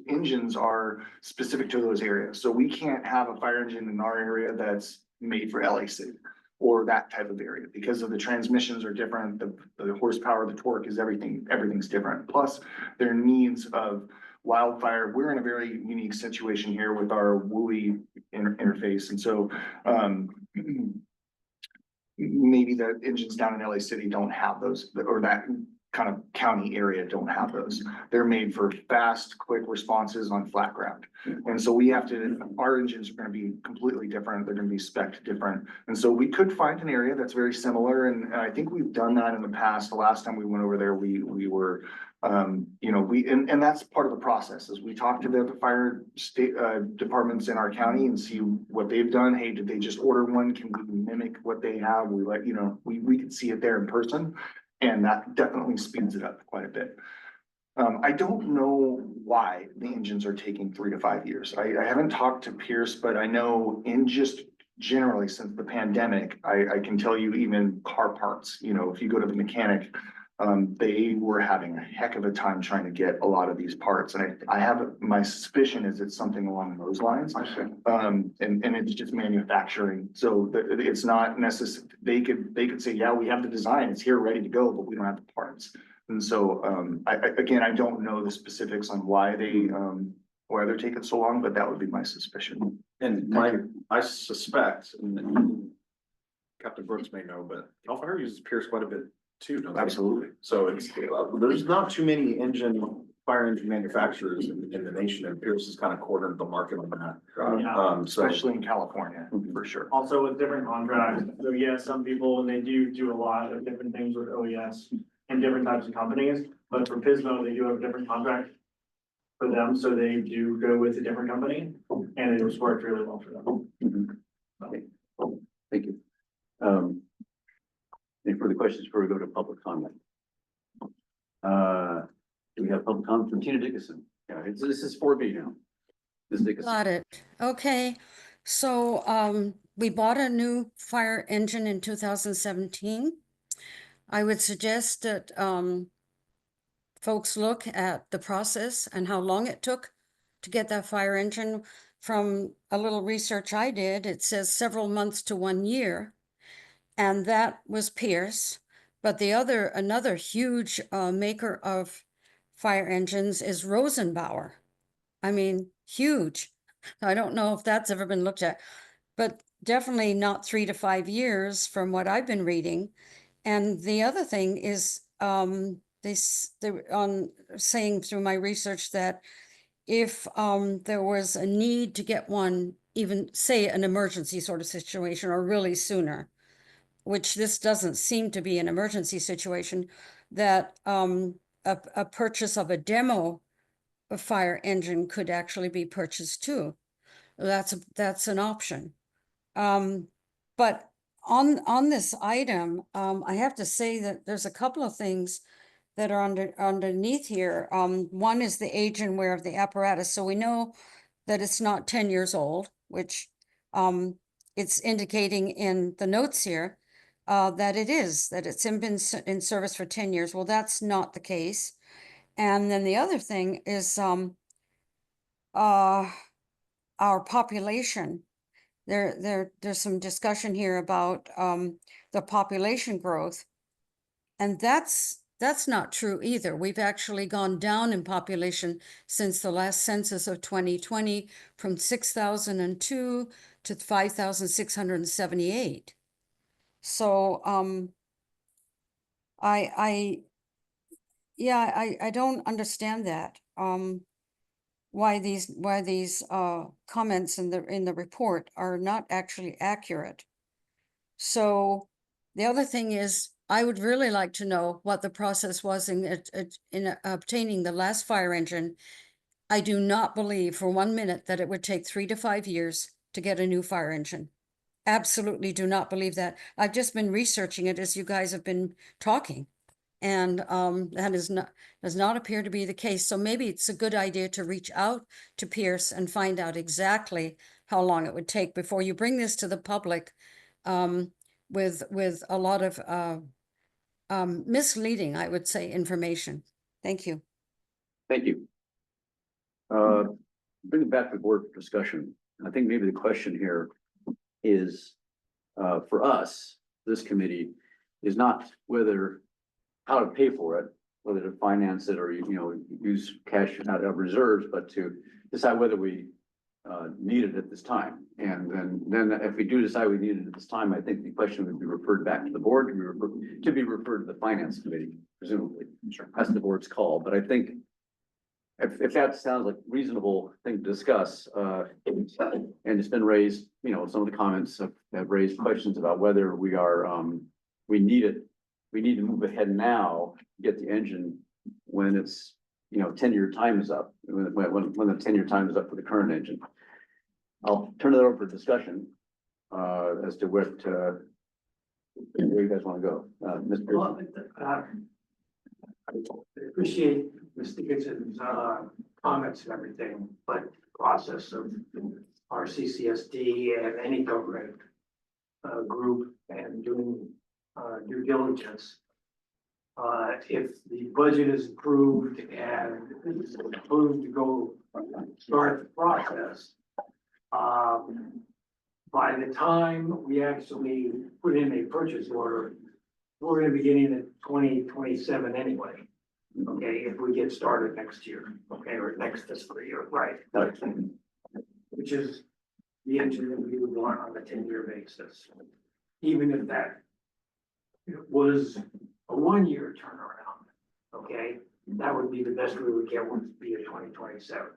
engines are specific to those areas. So we can't have a fire engine in our area that's made for LA City or that type of area, because of the transmissions are different, the horsepower, the torque is everything's different. Plus their needs of wildfire. We're in a very unique situation here with our WUI interface. And so, maybe the engines down in LA City don't have those, or that kind of county area don't have those. They're made for fast, quick responses on flat ground. And so our engines are gonna be completely different. They're gonna be spec'd different. And so we could find an area that's very similar. And I think we've done that in the past. The last time we went over there, we were, you know, and that's part of the process, is we talk to the fire state departments in our county and see what they've done. Hey, did they just order one? Can we mimic what they have? We let, you know, we can see it there in person, and that definitely speeds it up quite a bit. I don't know why the engines are taking 3 to 5 years. I haven't talked to Pierce, but I know in just generally since the pandemic, I can tell you even car parts, you know, if you go to the mechanic, they were having a heck of a time trying to get a lot of these parts. And I have, my suspicion is it's something along those lines. And it's just manufacturing. So it's not necessary. They could say, yeah, we have the design, it's here ready to go, but we don't have the parts. And so, I don't know the specifics on why they're taking so long, but that would be my suspicion. And I suspect, and Captain Brooks may know, but CAL FIRE uses Pierce quite a bit too, don't they? Absolutely. So it's, there's not too many engine fire engine manufacturers in the nation, and Pierce has kind of cornered the market on that. So, Especially in California, for sure. Also with different contracts, so yeah, some people, when they do a lot of different things with OES and different types of companies, but for Pismo, they do have a different contract for them, so they do go with a different company, and it has worked really well for them. Thank you. Any further questions before we go to public comment? Do we have public comment from Tina Dickinson? Yeah, this is 4B now. Ms. Dickinson. Got it. Okay. So, we bought a new fire engine in 2017. I would suggest that, folks look at the process and how long it took to get that fire engine. From a little research I did, it says several months to 1 year. And that was Pierce. But another huge maker of fire engines is Rosenbauer. I mean, huge. I don't know if that's ever been looked at, but definitely not 3 to 5 years from what I've been reading. And the other thing is, they're on saying through my research that if there was a need to get one, even say an emergency sort of situation or really sooner, which this doesn't seem to be an emergency situation, that a purchase of a demo fire engine could actually be purchased too. That's an option. But on this item, I have to say that there's a couple of things that are underneath here. One is the age and wear of the apparatus. So we know that it's not 10 years old, which it's indicating in the notes here that it's been in service for 10 years. Well, that's not the case. And then the other thing is our population. There's some discussion here about the population growth, and that's not true either. We've actually gone down in population since the last census of 2020 from 6,002 to 5,678. So I don't understand that. Why these comments in the report are not actually accurate. So the other thing is, I would really like to know what the process was in obtaining the last fire engine. I do not believe for 1 minute that it would take 3 to 5 years to get a new fire engine. Absolutely do not believe that. I've just been researching it as you guys have been talking. And that does not appear to be the case. So maybe it's a good idea to reach out to Pierce and find out exactly how long it would take before you bring this to the public with a lot of misleading, I would say, information. Thank you. Thank you. Bring it back to board discussion. I think maybe the question here is for us, this committee, is not how to pay for it, whether to finance it or, use cash out of reserves, but to decide whether we need it at this time. And then if we do decide we need it at this time, I think the question would be referred back to the board, to be referred to the finance committee, presumably. Sure. That's the board's call. But I think if that sounds like a reasonable thing to discuss, and it's been raised, some of the comments have raised questions about whether we need it. We need to move ahead now, get the engine when it's, 10-year time is up, when the 10-year time is up for the current engine. I'll turn it over for discussion as to where you guys want to go. Mr. Pearson. I appreciate Ms. Dickinson's comments and everything, but process of our CCSD and any government group and doing due diligence. If the budget is approved and it's approved to go start the process, by the time we actually put in a purchase order, we're gonna be getting in 2027 anyway. Okay, if we get started next year, okay, or next fiscal year, right? Which is the engine that we would want on a 10-year basis. Even if that was a 1-year turnaround, okay? that would be the best we would get, would be a 2027.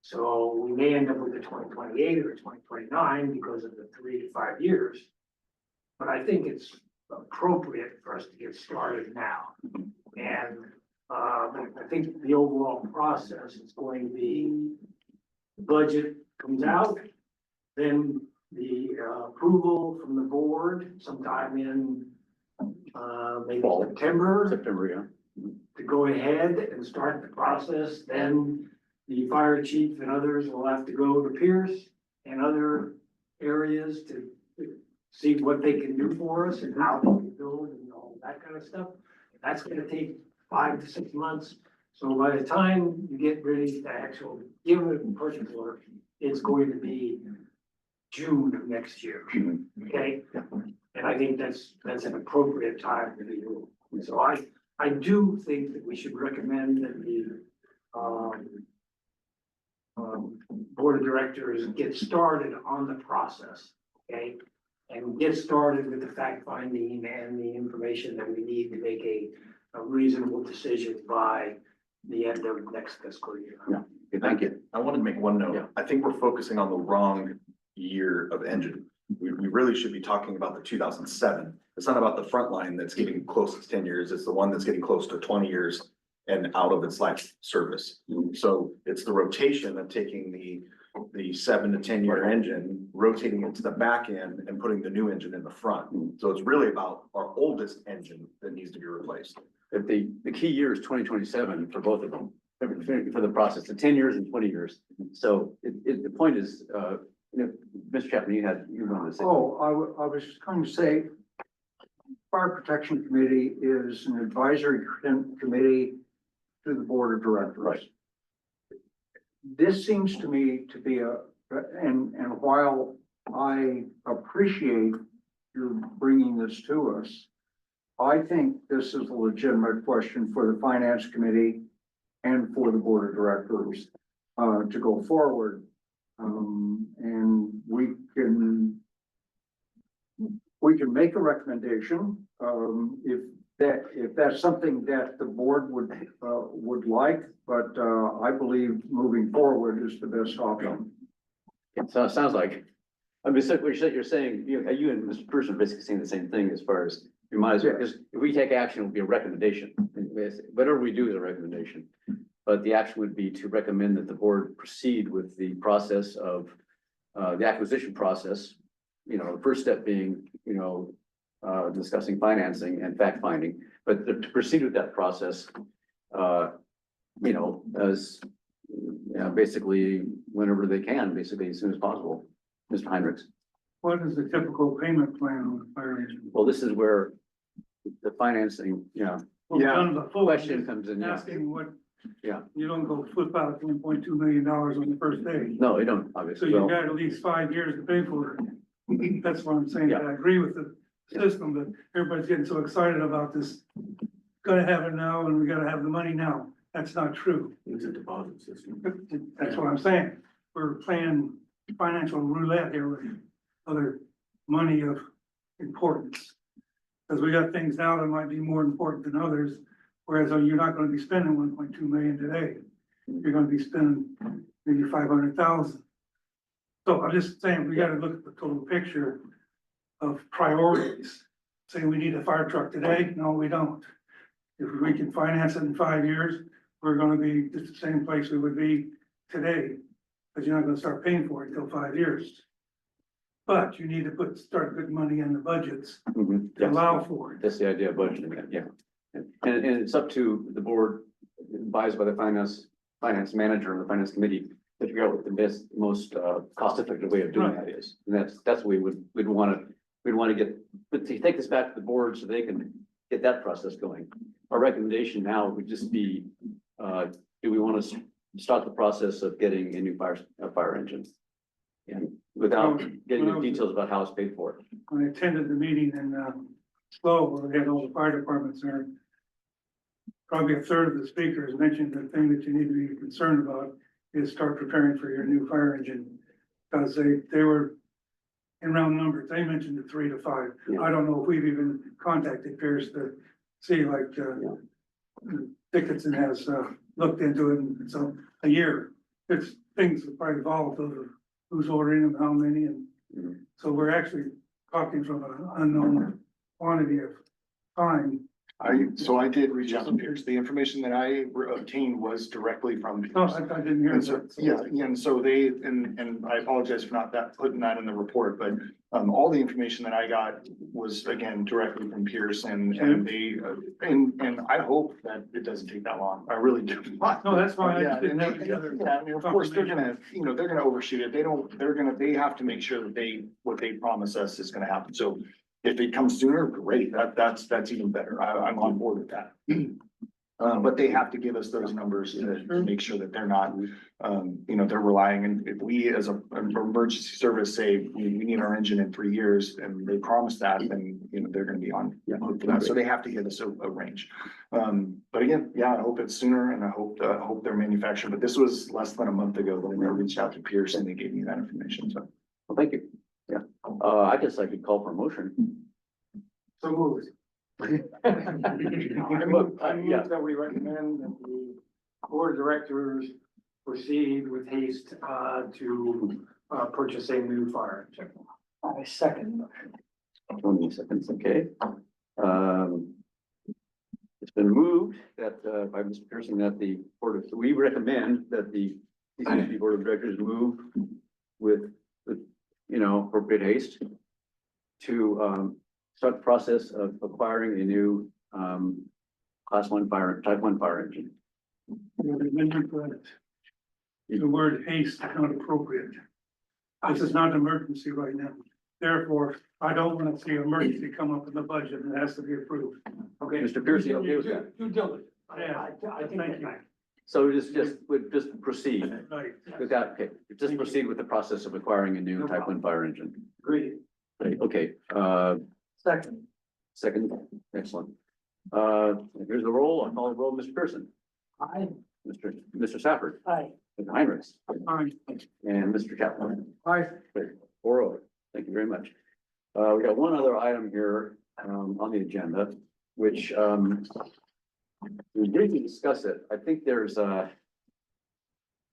So we may end up with a 2028 or 2029 because of the 3 to 5 years. But I think it's appropriate for us to get started now. And I think the overall process is going to be, the budget comes out, then the approval from the board sometime in maybe Fall. September September, yeah. to go ahead and start the process. Then the fire chief and others will have to go to Pierce and other areas to see what they can do for us and how they can build and all that kind of stuff. That's gonna take 5 to 6 months. So by the time you get ready to actually give it a purchase order, it's going to be June of next year, okay? And I think that's an appropriate time to be doing. So I do think that we should recommend that the board of directors get started on the process, okay? And get started with the fact finding and the information that we need to make a reasonable decision by the end of next fiscal year. Yeah. Okay, thank you. I wanted to make one note. Yeah. I think we're focusing on the wrong year of engine. We really should be talking about the 2007. It's not about the front line that's getting close to 10 years. It's the one that's getting close to 20 years and out of its life service. So it's the rotation of taking the 7 to 10 year engine, rotating it to the back end and putting the new engine in the front. So it's really about our oldest engine that needs to be replaced. But the key year is 2027 for both of them, for the process, the 10 years and 20 years. So the point is, Mr. Chapman, you wanted to say. Oh, I was just going to say, Fire Protection Committee is an advisory committee to the board of directors. Right. This seems to me to be and while I appreciate you bringing this to us, I think this is a legitimate question for the finance committee and for the board of directors to go forward. And we can make a recommendation, if that's something that the board would like, but I believe moving forward is the best option. So it sounds like, I mean, so what you're saying, you and Mr. Person are basically saying the same thing as far as, you might as well, because if we take action, it'll be a recommendation. Whatever we do is a recommendation. But the action would be to recommend that the board proceed with the process of, the acquisition process. The first step being, discussing financing and fact finding, but to proceed with that process, as, basically whenever they can, basically as soon as possible. Mr. Heinrichs. What is the typical payment plan on the fire engine? Well, this is where the financing, Well, we've done it before. question comes in. Yeah. Asking what. Yeah. You don't go flip out $1.2 million on the first day. No, you don't, So obviously. you've Well, got at least 5 years to pay for it. That's what I'm saying. I agree with the system, but everybody's getting so excited about this. Gotta have it now and we gotta have the money now. That's not true. It's a deposit system. That's what I'm saying. We're playing financial roulette here with other money of importance. Because we got things now that might be more important than others, whereas you're not gonna be spending 1.2 million today. You're gonna be spending maybe 500,000. So I'm just saying, we gotta look at the total picture of priorities. Saying we need a fire truck today, no, we don't. If we can finance it in 5 years, we're gonna be just the same place we would be today. Because you're not gonna start paying for it until 5 years. But you need to start putting money in the budgets to yes. allow for it. That's the idea of budgeting that, yeah. And it's up to the board, advised by the finance manager and the finance committee to figure out what the most cost-effective way of doing that is. And that's what we'd want to get, but to take this back to the board so they can get that process going. Our recommendation now would just be, do we want to start the process of getting a new fire engine? And without getting into details about how it's paid for. When I attended the meeting in Slow, where we had all the fire departments there. Probably a third of the speakers mentioned the thing that you need to be concerned about is start preparing for your new fire engine. Because they were in round numbers, they mentioned the 3 to 5. Yeah. I don't know if we've even contacted Pierce to see like, Dickinson has, looked into it, and so a year. It's, things have probably evolved over who's ordering them, how many, and so we're actually talking from an unknown quantity of time. So I did reach out to Pierce. The information that I obtained was directly from Oh, Pierce. I didn't hear And so, that. yeah, and so they, and I apologize for not putting that in the report, but, all the information that I got was again directly from Pierce and they, and I hope that it doesn't take that long. I really do. No, that's fine. I Yeah, just didn't and have the other. yeah, I mean, of course, they're gonna, they're gonna overshoot it. They have to make sure that what they promise us is gonna happen. So if it comes sooner, great. That's even better. I'm on board with that. But they have to give us those numbers to make sure that they're not, they're relying, and if we as an emergency service say we need our engine in 3 years and they promise that, then, they're gonna be on hook for that. So they have to give us a range. But again, yeah, I hope it's sooner and I hope they're manufactured, but this was less than a month ago that I reached out to Pierce and they gave me that information. So. Well, thank you. Yeah, I guess I could call for a motion. So moved. I move that we recommend that the board of directors proceed with haste to purchase a new fire engine. I second. 20 seconds, okay. It's been moved that, by Mr. Pearson, that we recommend that the CSD Board of Directors move with, appropriate haste to, start the process of acquiring a new, type 1 fire engine. Remember that the word haste is not appropriate. This is not an emergency right now. Therefore, I don't want to see an emergency come up in the budget and it has to be approved. Okay. Mr. Pierce, you okay with that? Due diligence. Yeah, I think thank you. that. So just proceed Right. without, okay, just proceed with the process of acquiring a new type 1 fire engine. Agreed. Okay, Second. second, excellent. Here's the roll. I'll call the roll. Mr. Pearson, Aye. Mr. Safford, Aye. Mr. Heinrichs, Fine. and Mr. Chapman. Aye. 4-0. Thank you very much. We got one other item here, on the agenda, which, we briefly discuss it. I think there's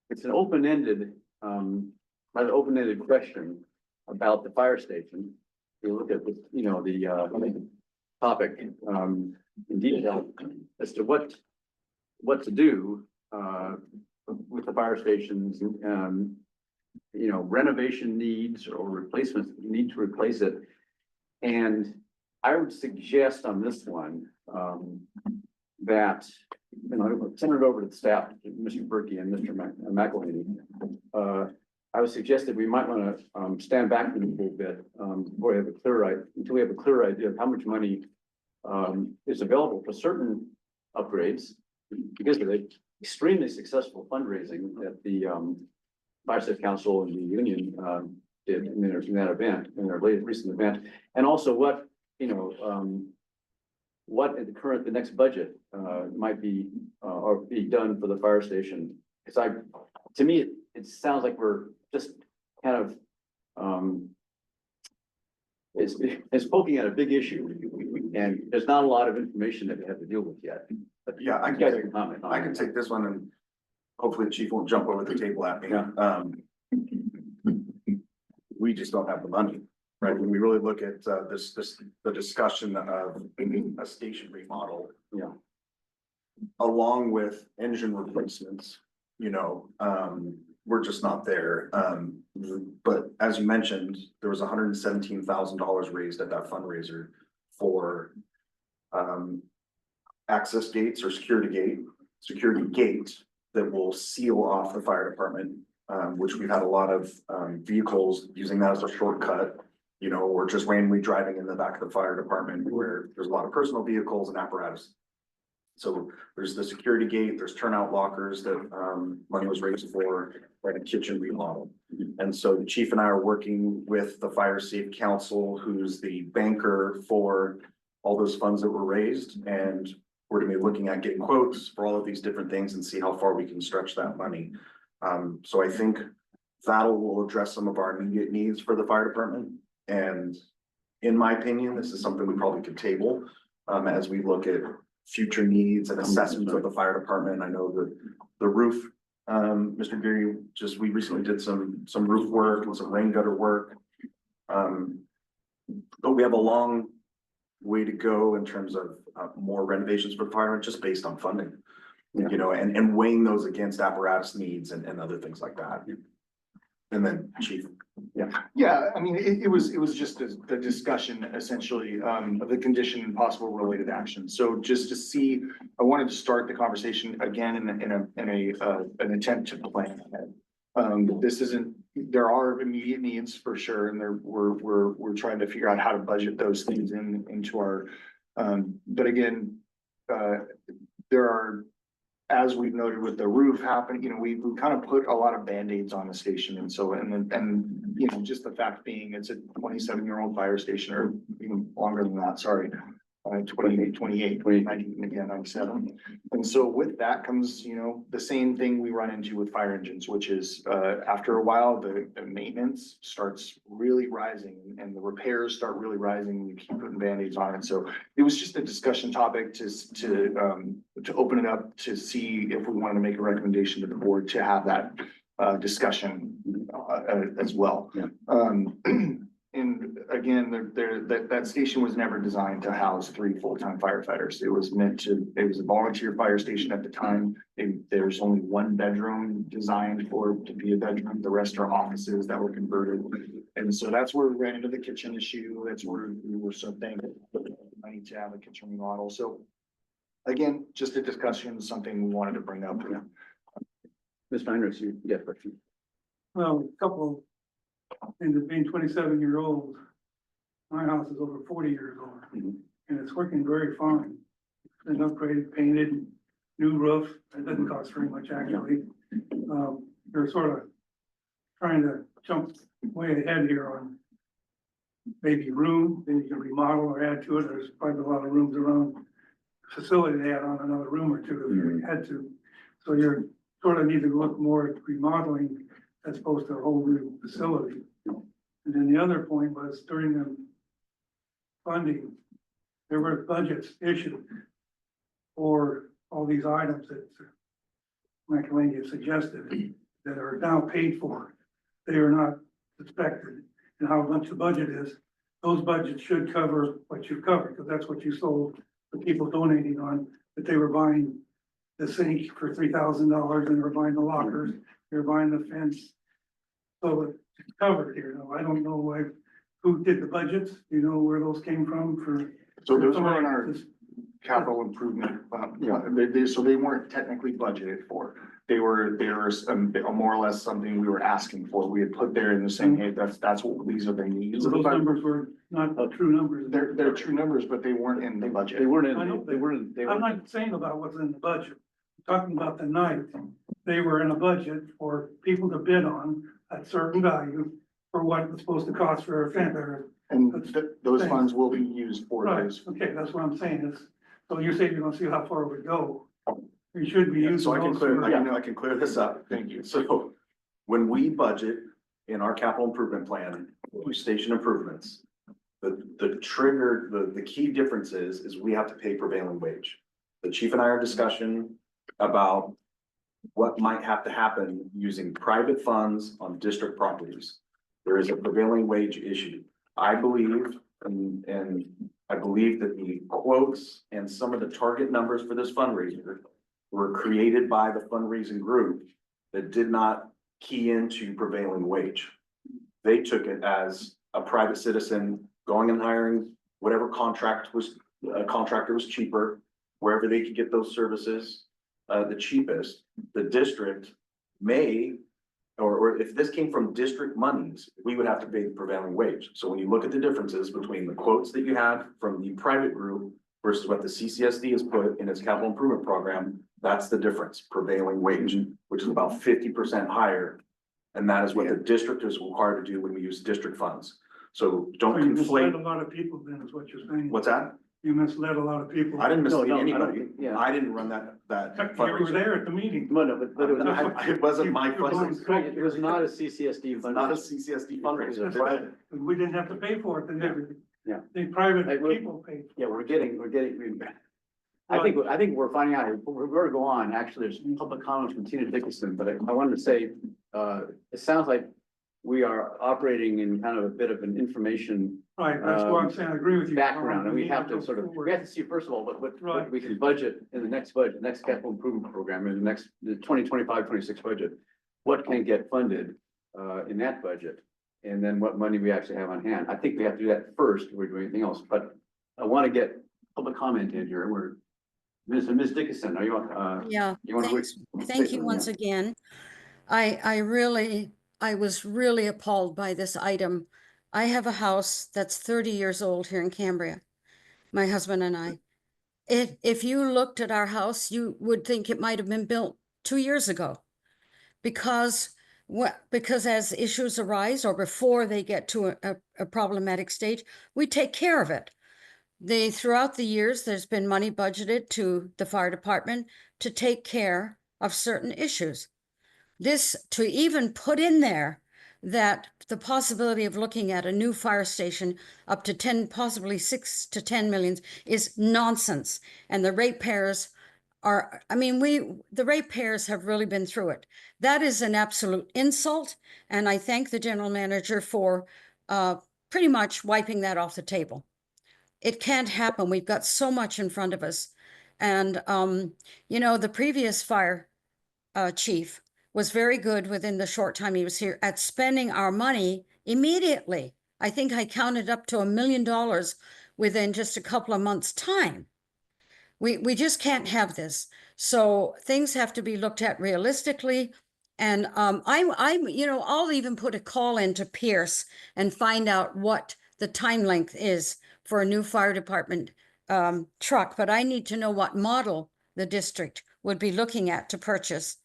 it's an open-ended, rather open-ended question about the fire station. You look at the, the topic, in detail as to what to do, with the fire stations, renovation needs or replacement, need to replace it. And I would suggest on this one, that, send it over to the staff, Mr. Berkey and Mr. McElhaney. I would suggest that we might want to, stand back a little bit, before we have until we have a clear idea of how much money, is available for certain upgrades, because of the extremely successful fundraising that the, Fire Safe Council and the union, did in that event, in their recent event, and also what in the next budget might be or be done for the fire station. Because to me, it sounds like we're just kind of it's poking at a big issue, and there's not a lot of information that we have to deal with yet. But Yeah, I you guys can comment on I can it. take this one and hopefully the chief won't jump over the table at me. Yeah. We just don't have the money, right? When we really look at the discussion of a station remodel. Yeah. Along with engine replacements, we're just not there. But as you mentioned, there was $117,000 raised at that fundraiser for access gates or security gate that will seal off the fire department, which we've had a lot of vehicles using that as a shortcut. Or just randomly driving in the back of the fire department where there's a lot of personal vehicles and apparatus. So there's the security gate, there's turnout lockers that money was raised for, like a kitchen remodel. And so the chief and I are working with the Fire Safe Council, who's the banker for all those funds that were raised. And we're gonna be looking at getting quotes for all of these different things and see how far we can stretch that money. So I think that will address some of our immediate needs for the fire department. And in my opinion, this is something we probably could table as we look at future needs and assessments of the fire department. I know that the roof, Mr. Geary, we recently did some roof work and some rain gutter work. But we have a long way to go in terms of more renovations for fire, just based on funding. You know, and weighing those against apparatus needs and other things like that. And then chief. Yeah, I mean, it was just the discussion essentially, of the condition and possible related action. So just to see, I wanted to start the conversation again in an attempt to plan ahead. This isn't, there are immediate needs for sure, and we're trying to figure out how to budget those things into our, but again, there are, as we've noted with the roof happening, you know, we kind of put a lot of Band-Aids on the station. And so, and, you know, just the fact being, it's a 27-year-old fire station, or even longer than that, sorry. 28, again, 97. And so with that comes, you know, the same thing we run into with fire engines, which is, after a while, the maintenance starts really rising and the repairs start really rising. And you keep putting Band-Aids on it. So it was just a discussion topic to open it up to see if we wanted to make a recommendation to the board to have that discussion as well. And again, that station was never designed to house 3 full-time firefighters. It was it was a volunteer fire station at the time. There's only 1 bedroom designed to be a bedroom. The rest are offices that were converted. And so that's where we ran into the kitchen issue. That's where we were so thankful for the money to have a kitchen remodel. So again, just a discussion, something we wanted to bring up. Mr. Heinrichs, you get a question. Well, a couple, and being 27-year-old, my house is over 40 years old, and it's working very fine. It's been upgraded, painted, new roof. It doesn't cost very much actually. They're sort of trying to jump way ahead here on maybe room, then you can remodel or add to it. There's probably a lot of rooms around facility to add on another room or two if you had to. So you're sort of need to look more at remodeling as opposed to a whole new facility. And then the other point was during the funding, there were budgets issued for all these items that McElhaney suggested that are now paid for. They are not suspected, and how much the budget is. Those budgets should cover what you've covered, because that's what you sold the people donating on, that they were buying the sink for $3,000 and they were buying the lockers, they were buying the fence. So it's covered here. Now, I don't know who did the budgets. You know where those came from for? So those were in our capital improvement, so they weren't technically budgeted for. They were more or less something we were asking for. We had put there in the same, hey, that's what these are the needs. So those numbers were not true numbers. They're true numbers, but they weren't in the budget. They weren't I know in, they weren't, I'm not saying about what's in the budget. I'm talking about the night. They were in a budget for people to bid on at certain value for what it was supposed to cost for a fender. And those funds will be used for Right, those. okay, that's what I'm saying is, so you're saying you're gonna see how far it would go. You should be using So I can those clear, for- I can clear this up. Thank you. So when we budget in our capital improvement plan, station improvements, the trigger, the key difference is we have to pay prevailing wage. The chief and I are discussing about what might have to happen using private funds on district properties. There is a prevailing wage issue. I believe, and I believe that the quotes and some of the target numbers for this fundraiser were created by the fundraising group that did not key into prevailing wage. They took it as a private citizen going and hiring whatever contractor was cheaper, wherever they could get those services, the cheapest. The district may, or if this came from district monies, we would have to pay the prevailing wage. So when you look at the differences between the quotes that you had from the private group versus what the CCSD has put in its capital improvement program, that's the difference, prevailing wage, which is about 50% higher. And that is what the district is required to do when we use district funds. So don't So you misled conflate. a lot of people then is what you're saying. What's that? You misled a lot of people. I didn't mislead No, I don't anybody. think- yeah. I didn't run that You were fundraiser. there at the meeting. No, but it was not, It wasn't my You're going fundraiser. straight. it was not a CCSD It's not a fundraiser. CCSD fundraiser. That's right. We didn't have to pay for it, then everything. Yeah. The private Hey, we're- people paid. Yeah, we're getting, I think we're finding out, we're going to go on, actually, there's public comments from Tina Dickinson, but I wanted to say, it sounds like we are operating in kind of a bit of an information Right, that's what I'm saying, I agree with you. background, and we have to go sort of, forward. we have to see, first of all, what Right. we can budget in the next budget, next capital improvement program, in the 2025-26 budget. What can get funded, in that budget, and then what money we actually have on hand. I think we have to do that first before we do anything else, but I want to get public comment in here, and we're, Ms. Dickinson, are you, Yeah, you want to? thanks. Thank you once again. I was really appalled by this item. I have a house that's 30 years old here in Cambria, my husband and I. If you looked at our house, you would think it might have been built 2 years ago. Because as issues arise or before they get to a problematic stage, we take care of it. Throughout the years, there's been money budgeted to the fire department to take care of certain issues. This, to even put in there that the possibility of looking at a new fire station up to 10, possibly 6 to 10 millions is nonsense. And the ratepayers are, I mean, the ratepayers have really been through it. That is an absolute insult. And I thank the general manager for pretty much wiping that off the table. It can't happen. We've got so much in front of us. And, you know, the previous fire chief was very good within the short time he was here at spending our money immediately. I think I counted up to $1 million within just a couple of months' time. We just can't have this. So things have to be looked at realistically. And you know, I'll even put a call into Pierce and find out what the time length is for a new fire department truck. But I need to know what model the district would be looking at to purchase.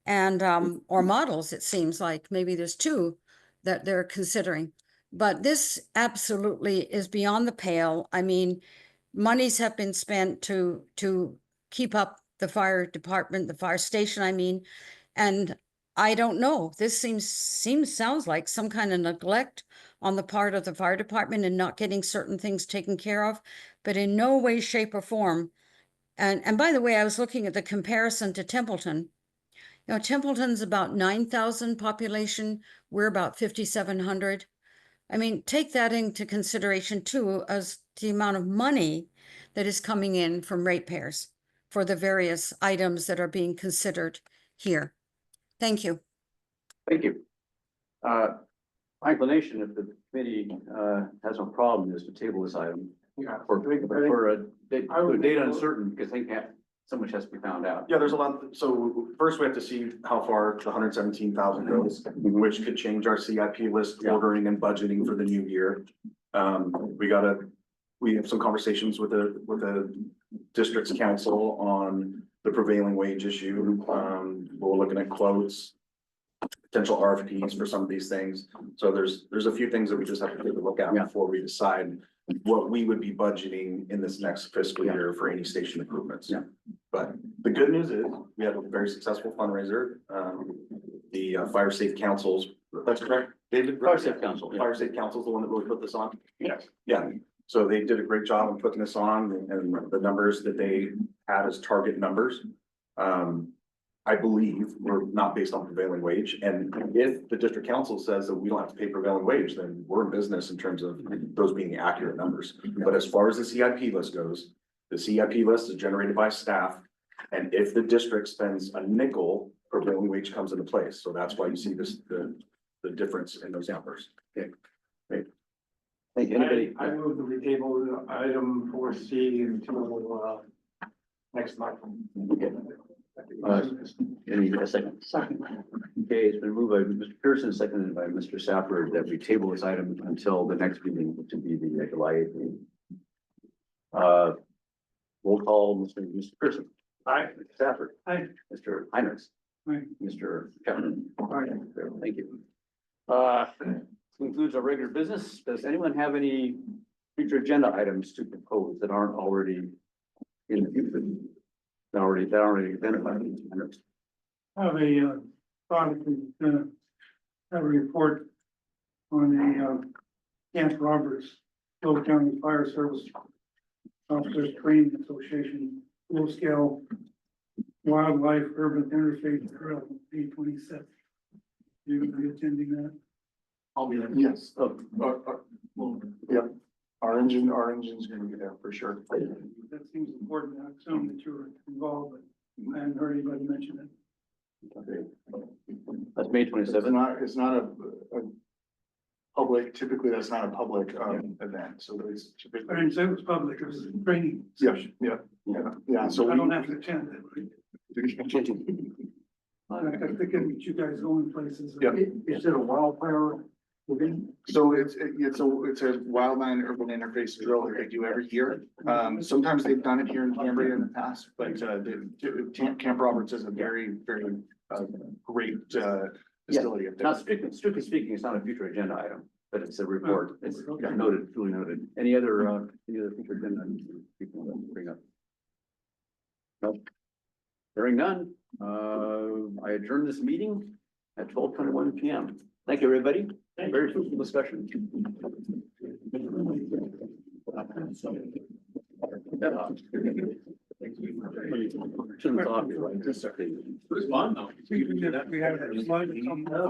And or models, it seems like maybe there's 2 that they're considering. But this absolutely is beyond the pale. I mean, monies have been spent to keep up the fire department, the fire station, I mean, and I don't know. This sounds like some kind of neglect on the part of the fire department and not getting certain things taken care of, but in no way, shape, or form. And by the way, I was looking at the comparison to Templeton. You know, Templeton's about 9,000 population. We're about 5,700. I mean, take that into consideration too, as the amount of money that is coming in from ratepayers for the various items that are being considered here. Thank you. Thank you. My inclination, if the committee has no problem, is to table this item Yeah. for a date uncertain, because they can't, so much has to be found out. Yeah, there's a lot, so first we have to see how far the 117,000 goes, which could change our CIP list Yeah. ordering and budgeting for the new year. We have some conversations with the district's council on the prevailing wage issue. We're looking at quotes, potential RFPs for some of these things. So there's a few things that we just have to take a look at Yeah. before we decide what we would be budgeting in this next fiscal year for any station improvements. Yeah. But the good news is we had a very successful fundraiser. The Fire Safe Councils, that's correct, David? Fire Safe Council, yeah. Fire Safe Council is the one that really put this on. Yes. Yeah, so they did a great job in putting this on and the numbers that they had as target numbers. I believe were not based on prevailing wage, and if the district council says that we don't have to pay prevailing wage, then we're in business in terms of those being accurate numbers. But as far as the CIP list goes, the CIP list is generated by staff, and if the district spends a nickel, prevailing wage comes into place. So that's why you see the difference in those numbers. Okay, great. Thank you. Anybody? I move that we table item 4C until next month. Okay. Any a second? Second. Okay, it's been moved by Mr. Pearson, seconded by Mr. Safford, that we table this item until the next meeting, which would be the July 8th meeting. Roll call, Mr. Pearson. Aye. Mr. Safford. Aye. Mr. Heinrichs. Aye. Mr. Chapman. Aye. Thank you. Concludes our regular business. Does anyone have any future agenda items to propose that aren't already in the future? That already identified. Have a thought, have a report on the Camp Roberts, Will County Fire Service Officers Training Association full scale wildlife urban interface trail, 8/27. You're gonna be attending that? I'll be there. Yes, well, yeah, our engine's gonna be there for sure. That seems important. I assume that you're involved, but I haven't heard anybody mention it. That's May It's 27th. not a public, typically that's not a public, event, so it's I typically. didn't say it was public, it was a training. Yeah, session. yeah, so. I don't have to attend it, right? I think that you guys going places. Yeah. Is it a wildfire event? So it's a wildland urban interface drill that they do every year. Sometimes they've done it here in Cambria in the past, but Camp Roberts is a very, very great facility up there. Not strictly speaking, it's not a future agenda item, but it's a report. It's noted, duly noted. Any other future agenda items people want to bring up? Nope. Hearing none, I adjourn this meeting at 12:21 PM. Thank you, everybody. Very fruitful discussion. Shouldn't have thought, right? It was fun though. We have that slide that comes up.